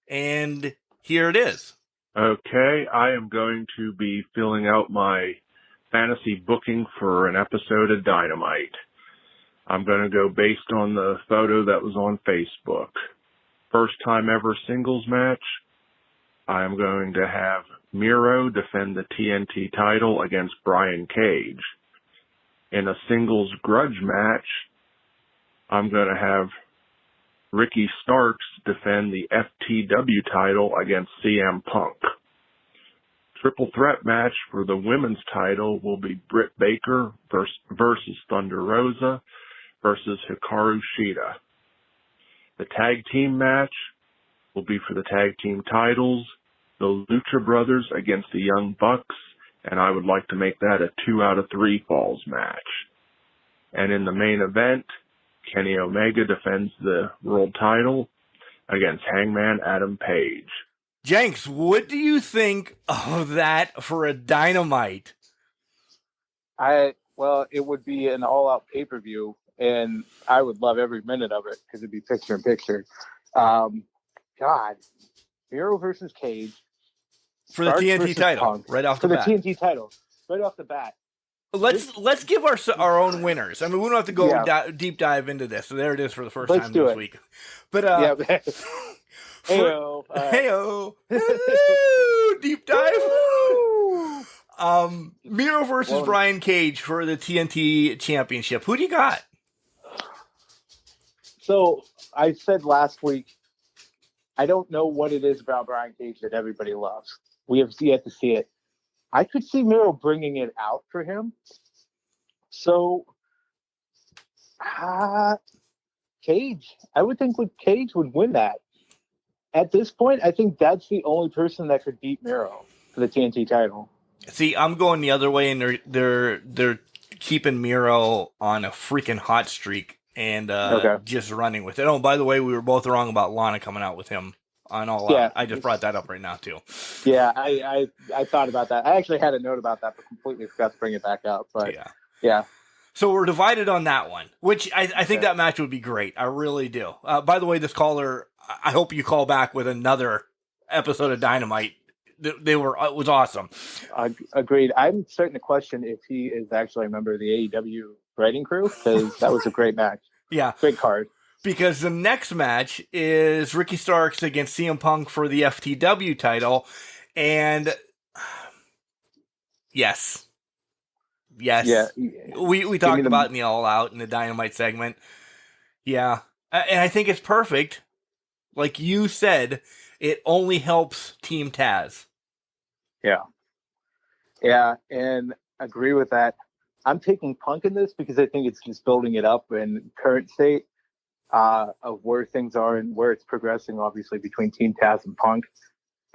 and here it is. Okay, I am going to be filling out my fantasy booking for an episode of Dynamite. I'm going to go based on the photo that was on Facebook. First time ever singles match. I'm going to have Miro defend the TNT title against Brian Cage. In a singles grudge match, I'm going to have Ricky Starks defend the FTW title against CM Punk. Triple threat match for the women's title will be Britt Baker versus Thunder Rosa versus Hikaru Shida. The tag team match will be for the tag team titles, the Lucha Brothers against the Young Bucks, and I would like to make that a 2 out of 3 falls match. And in the main event, Kenny Omega defends the world title against Hangman Adam Page. Jenks, what do you think of that for a Dynamite? Well, it would be an all-out pay-per-view, and I would love every minute of it because it'd be picture-in-picture. God, Miro versus Cage. For the TNT title, Punk, right off the bat. For the TNT title, right off the bat. Let's give our own winners. I mean, we don't have to go deep dive into this. So there it is for the first time this week. But Heyo. Heyo. Deep dive. Miro versus Brian Cage for the TNT Championship. Who do you got? So I said last week, I don't know what it is about Brian Cage that everybody loves. We have yet to see it. I could see Miro bringing it out for him. So, Cage. I would think Cage would win that. At this point, I think that's the only person that could beat Miro for the TNT title. See, I'm going the other way, and they're keeping Miro on a freaking hot streak and just running with it. Oh, by the way, we were both wrong about Lana coming out with him on All Out. I just brought that up right now too. Yeah, I thought about that. I actually had a note about that, but completely forgot to bring it back up. But yeah. So we're divided on that one, which I think that match would be great. I really do. By the way, this caller, I hope you call back with another episode of Dynamite. It was awesome. Agreed. I'm starting to question if he is actually a member of the AEW writing crew, because that was a great match. Yeah. Great card. Because the next match is Ricky Starks against CM Punk for the FTW title. And yes. Yeah. We talked about in the All Out in the Dynamite segment. Yeah. And I think it's perfect. Like you said, it only helps Team Taz. Yeah, and agree with that. I'm taking Punk in this because I think it's just building it up in current state of where things are and where it's progressing, obviously, between Team Taz and Punk.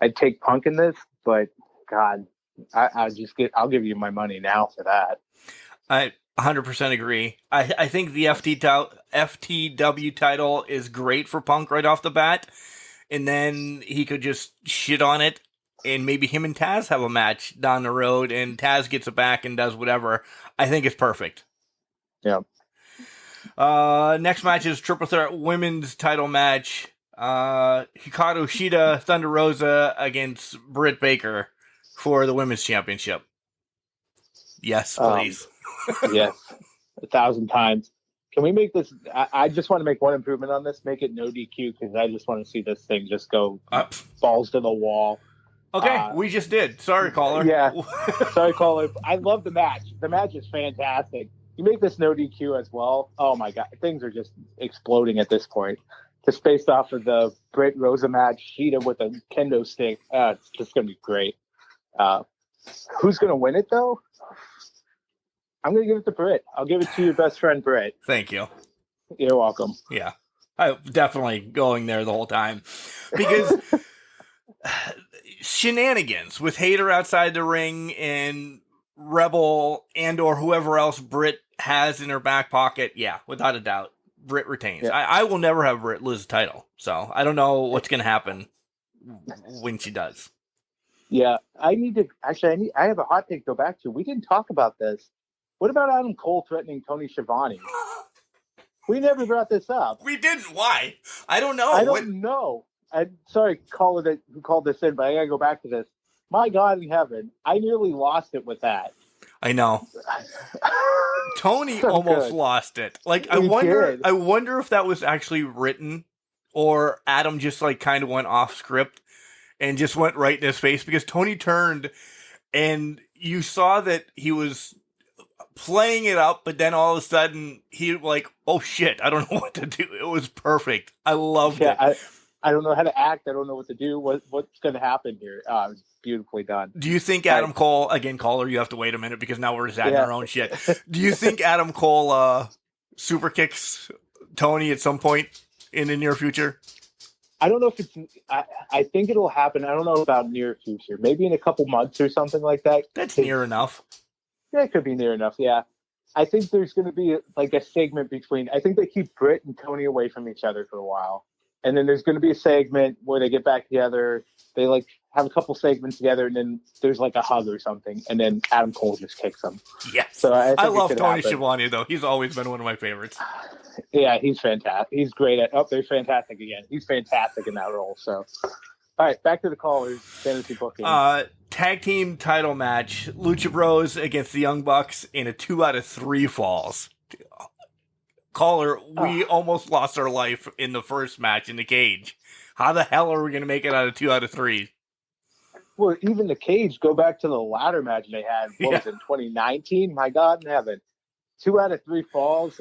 I'd take Punk in this, but God, I'll give you my money now for that. I 100% agree. I think the FTW title is great for Punk right off the bat, and then he could just shit on it, and maybe him and Taz have a match down the road, and Taz gets it back and does whatever. I think it's perfect. Yeah. Next match is Triple Threat Women's title match. Hikaru Shida, Thunder Rosa against Britt Baker for the Women's Championship. Yes, please. Yes, 1,000 times. Can we make this? I just want to make one improvement on this. Make it no DQ, because I just want to see this thing just go balls to the wall. Okay, we just did. Sorry, caller. Yeah, sorry, caller. I love the match. The match is fantastic. You make this no DQ as well. Oh my God, things are just exploding at this point. Just based off of the Britt Rosa match, Shida with a kendo stick. It's just going to be great. Who's going to win it though? I'm going to give it to Britt. I'll give it to your best friend, Britt. Thank you. You're welcome. Yeah, I'm definitely going there the whole time because shenanigans with Hater outside the ring and Rebel and or whoever else Britt has in her back pocket. Yeah, without a doubt, Britt retains. Yeah. I will never have Britt lose the title, so I don't know what's going to happen when she does. Yeah, I have a hot take to go back to. We didn't talk about this. What about Adam Cole threatening Tony Schiavone? We never brought this up. We didn't. Why? I don't know. I don't know. Sorry, caller who called this in, but I got to go back to this. My God in heaven, I nearly lost it with that. I know. Tony So almost good. lost it. Like, I He did. wonder if that was actually written or Adam just like kind of went off script and just went right in his face, because Tony turned and you saw that he was playing it up, but then all of a sudden he like, oh shit, I don't know what to do. It was perfect. I loved it. I don't know how to act. I don't know what to do. What's going to happen here? It was beautifully done. Do you think Adam Cole, again, caller, you have to wait a minute because now we're just adding our own shit. Do you think Adam Cole super kicks Tony at some point in the near future? I don't know if it's. I think it'll happen. I don't know about near future. Maybe in a couple months or something like that. That's near enough. Yeah, it could be near enough. Yeah, I think there's going to be like a segment between. I think they keep Britt and Tony away from each other for a while, and then there's going to be a segment where they get back together. They like have a couple segments together, and then there's like a hug or something, and then Adam Cole just kicks them. Yes. So I love Tony Schiavone though. He's always been one of my favorites. Yeah, he's fantastic. He's great at. Oh, they're fantastic again. He's fantastic in that role. So, all right, back to the callers. Fantasy booking. Tag team title match: Lucha Bros against the Young Bucks in a 2 out of 3 falls. Caller, we almost lost our life in the first match in the cage. How the hell are we going to make it out of 2 out of 3? Well, even the cage. Go back to the ladder match they had. What was it, 2019? My God in heaven. 2 out of 3 falls.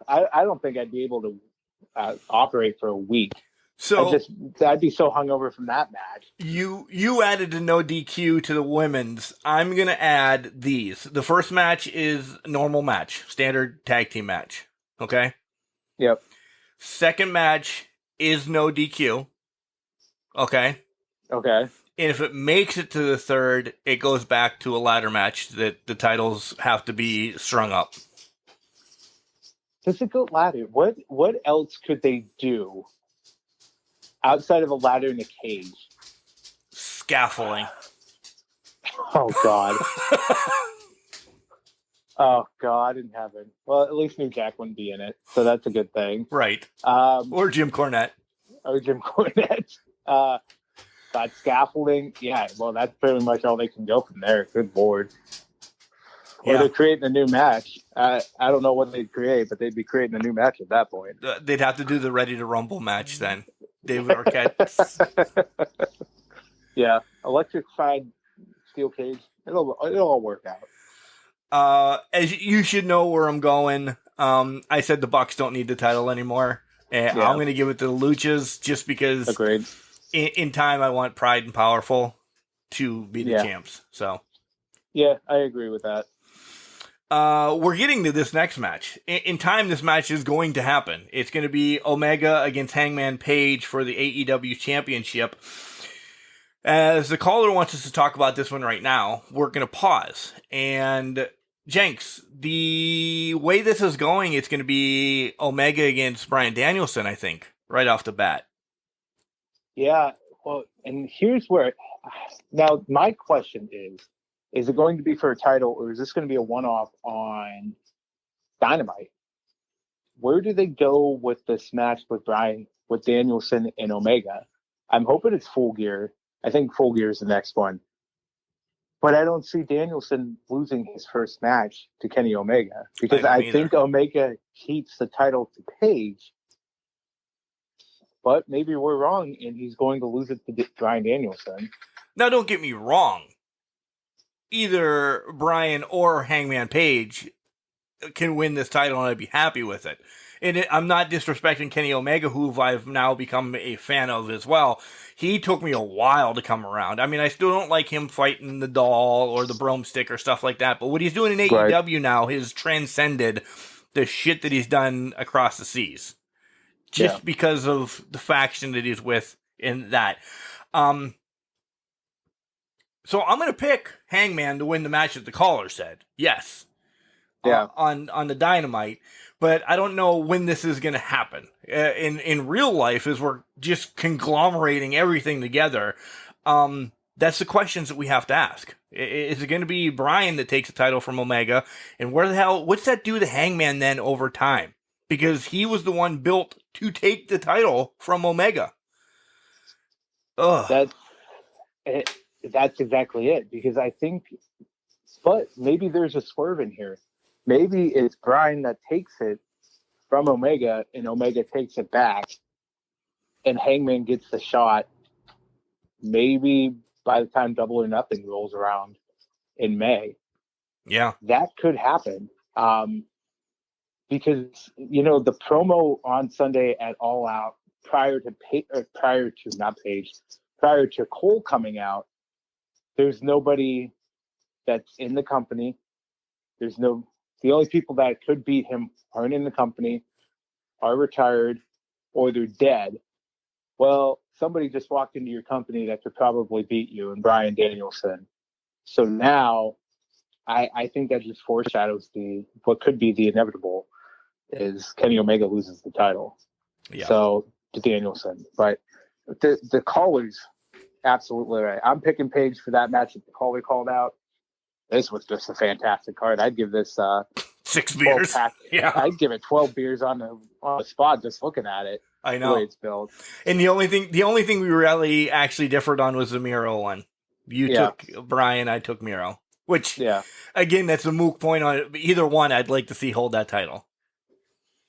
I don't think I'd be able to operate for a week. So I'd be so hungover from that match. You added a no DQ to the women's. I'm gonna add these. The first match is normal match, standard tag team match. Okay. Yep. Second match is no DQ. Okay. Okay. And if it makes it to the third, it goes back to a ladder match that the titles have to be strung up. Difficult ladder. What else could they do outside of a ladder in a cage? Scaffolding. Oh, God. Oh, God in heaven. Well, at least New Jack wouldn't be in it, so that's a good thing. Right. Or Jim Cornette. Or Jim Cornette. But scaffolding, yeah, well, that's pretty much all they can go from there. Good Lord. Or they're creating a new match. I don't know what they'd create, but they'd be creating a new match at that point. They'd have to do the Ready to Rumble match then. David Arquette. Yeah, electrified steel cage. It'll all work out. As you should know where I'm going. I said the Bucks don't need the title anymore. I'm going to give it to the Luchas just because. Agreed. In time, I want Pride and Powerful to be the champs. So. Yeah, I agree with that. We're getting to this next match. In time, this match is going to happen. It's going to be Omega against Hangman Page for the AEW Championship. As the caller wants us to talk about this one right now, we're going to pause. And Jenks, the way this is going, it's going to be Omega against Bryan Danielson, I think, right off the bat. Yeah, well, and here's where... Now, my question is it going to be for a title, or is this going to be a one-off on Dynamite? Where do they go with this match with Danielson and Omega? I'm hoping it's Full Gear. I think Full Gear is the next one. But I don't see Danielson losing his first match to Kenny Omega, because I think Omega keeps the title to Page. But maybe we're wrong, and he's going to lose it to Bryan Danielson. Now, don't get me wrong. Either Bryan or Hangman Page can win this title, and I'd be happy with it. And I'm not disrespecting Kenny Omega, who I've now become a fan of as well. He took me a while to come around. I mean, I still don't like him fighting the doll or the broomstick or stuff like that, but what he's doing in AEW now has transcended the shit that he's done across the seas. Just because of the faction that he's with in that. So I'm going to pick Hangman to win the match that the caller said. Yes. Yeah. On the Dynamite. But I don't know when this is going to happen. In real life, as we're just conglomerating everything together, that's the questions that we have to ask. Is it going to be Bryan that takes the title from Omega? And what's that do to Hangman then over time? Because he was the one built to take the title from Omega. Ugh. That's exactly it. Because I think But maybe there's a swerve in here. Maybe it's Bryan that takes it from Omega, and Omega takes it back, and Hangman gets the shot. Maybe by the time Double or Nothing rolls around in May. Yeah. That could happen. Because, the promo on Sunday at All Out prior to Cole coming out, there's nobody that's in the company. The only people that could beat him aren't in the company, are retired, or they're dead. Well, somebody just walked into your company that could probably beat you, and Bryan Danielson. So now, I think that just foreshadows what could be the inevitable, is Kenny Omega loses the title. Yeah. So to Danielson, but the callers, absolutely right. I'm picking Paige for that match that the caller called out. This was just a fantastic card. I'd give this 6 beers. Yeah, I'd give it 12 beers on the spot just looking at it. I know the way it's built. And the only thing we really actually differed on was the Miro one. You took Bryan, I took Miro. Which, again, that's a moot point on it. Either one, I'd like to see hold that title.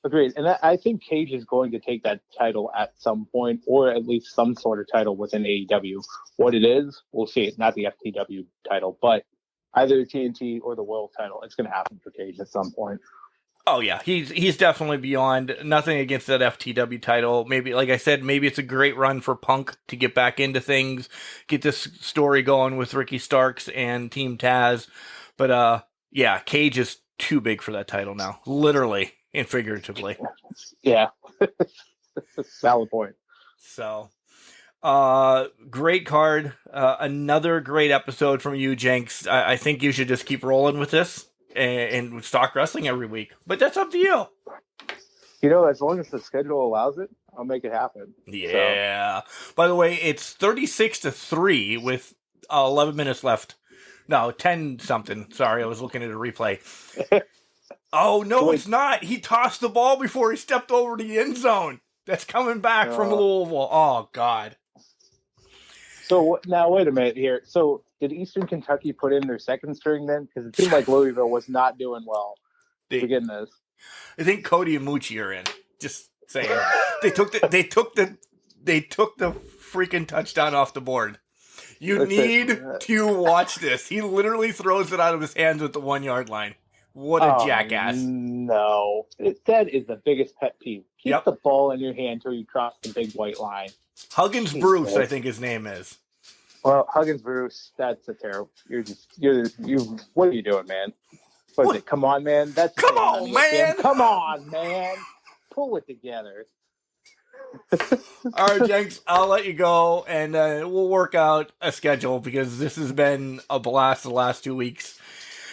Agreed. And I think Cage is going to take that title at some point, or at least some sort of title within AEW. What it is, we'll see. It's not the FTW title, but either the TNT or the World title. It's going to happen for Cage at some point. Oh, yeah. He's definitely beyond. Nothing against that FTW title. Maybe, like I said, maybe it's a great run for Punk to get back into things, get this story going with Ricky Starks and Team Taz. But, Cage is too big for that title now. Literally and figuratively. Yeah. Valid point. So, great card. Another great episode from you, Jenks. I think you should just keep rolling with this and stock wrestling every week. But that's up to you. As long as the schedule allows it, I'll make it happen. Yeah. So. By the way, it's 36-3 with 11 minutes left. No, 10 something. Sorry, I was looking at a replay. Oh, no, it's not. He tossed the ball before he stepped over to the end zone. That's coming back from Louisville. Oh, God. So now, wait a minute here. So did Eastern Kentucky put in their second string then? Because it seemed like Louisville was not doing well to begin this. I think Cody and Moochie are in. Just saying. They took the freaking touchdown off the board. You need to watch this. He literally throws it out of his hands at the 1 yard line. What a jackass. No. That is the biggest pet peeve. Keep the ball in your hand until you cross the big white line. Huggins Bruce, I think his name is. Well, Huggins Bruce, that's a terrible. What are you doing, man? What is it? Come on, man. Come on, man. Come on, man. Pull it together. All right, Jenks, I'll let you go, and we'll work out a schedule because this has been a blast the last 2 weeks.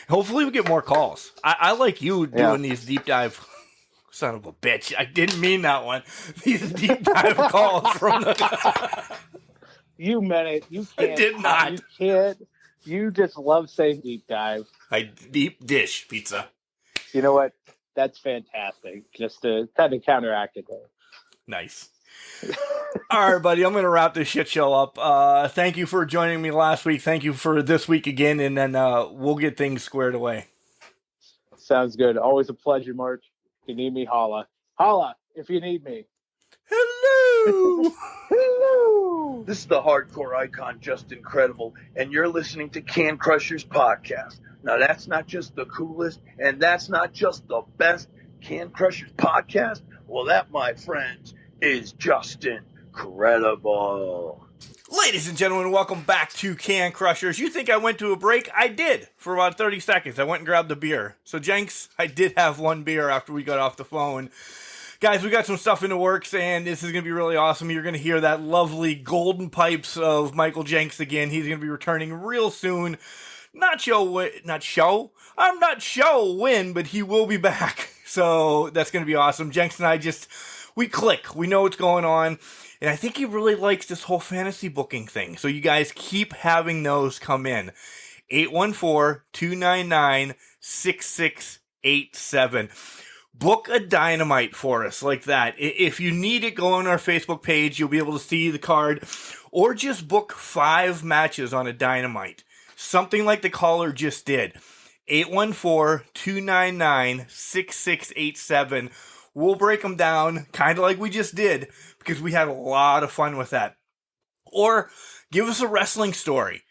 Hopefully we get more calls. I like you doing these deep dive. Son of a bitch. I didn't mean that one. These deep dive calls from the... You meant it. You can't. I did not. You can't. You just love saying deep dive. I deep dish pizza. You know what? That's fantastic. Just to kind of counteract it there. Nice. All right, buddy. I'm going to wrap this shit show up. Thank you for joining me last week. Thank you for this week again, and then we'll get things squared away. Sounds good. Always a pleasure, Mark. If you need me, holla. Holla if you need me. Hello. Hello. This is the hardcore icon, Just Incredible, and you're listening to Can Crushers Podcast. Now, that's not just the coolest, and that's not just the best Can Crushers Podcast. Well, that, my friends, is just incredible. Ladies and gentlemen, welcome back to Can Crushers. You think I went to a break? I did, for about 30 seconds. I went and grabbed a beer. So, Jenks, I did have one beer after we got off the phone. Guys, we got some stuff in the works, and this is going to be really awesome. You're going to hear that lovely golden pipes of Michael Jenks again. He's going to be returning real soon. I'm not sure when, but he will be back. So that's going to be awesome. Jenks and I we click. We know what's going on. And I think he really likes this whole fantasy booking thing. So you guys keep having those come in. 814-299-6687. Book a Dynamite for us like that. If you need it, go on our Facebook page. You'll be able to see the card. Or just book 5 matches on a Dynamite. something like the caller just did. 814-299-6687. We'll break them down kind of like we just did because we had a lot of fun with that. Or give us a wrestling story.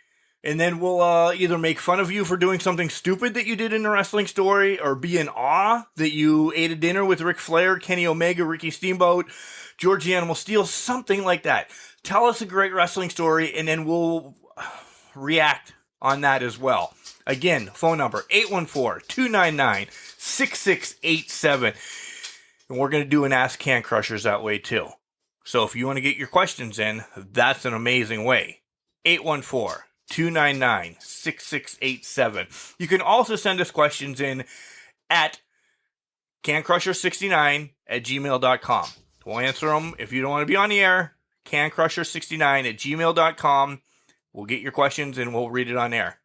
And then we'll either make fun of you for doing something stupid that you did in a wrestling story, or be in awe that you ate a dinner with Ric Flair, Kenny Omega, Ricky Steamboat, George the Animal Steel, something like that. Tell us a great wrestling story, and then we'll react on that as well. Again, phone number 814-299-6687. And we're going to do an Ask Can Crushers that way too. So if you want to get your questions in, that's an amazing way. 814-299-6687. You can also send us questions in at cancrusher69@gmail.com. We'll answer them. If you don't want to be on the air, cancrusher69@gmail.com. We'll get your questions and we'll read it on air.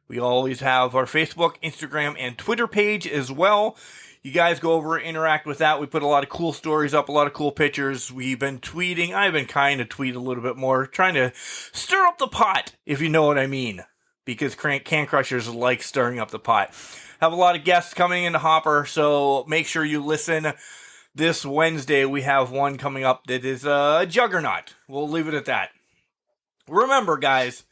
We always have our Facebook, Instagram, and Twitter page as well. You guys go over, interact with that. We put a lot of cool stories up, a lot of cool pictures. We've been tweeting. I've been kind of tweeting a little bit more, trying to stir up the pot, if you know what I mean. Because Can Crushers like stirring up the pot. Have a lot of guests coming in the hopper, so make sure you listen. This Wednesday, we have one coming up that is a juggernaut. We'll leave it at that. Remember, guys,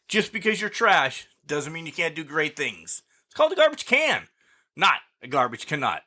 just because you're trash doesn't mean you can't do great things. It's called a garbage can, not a garbage cannot.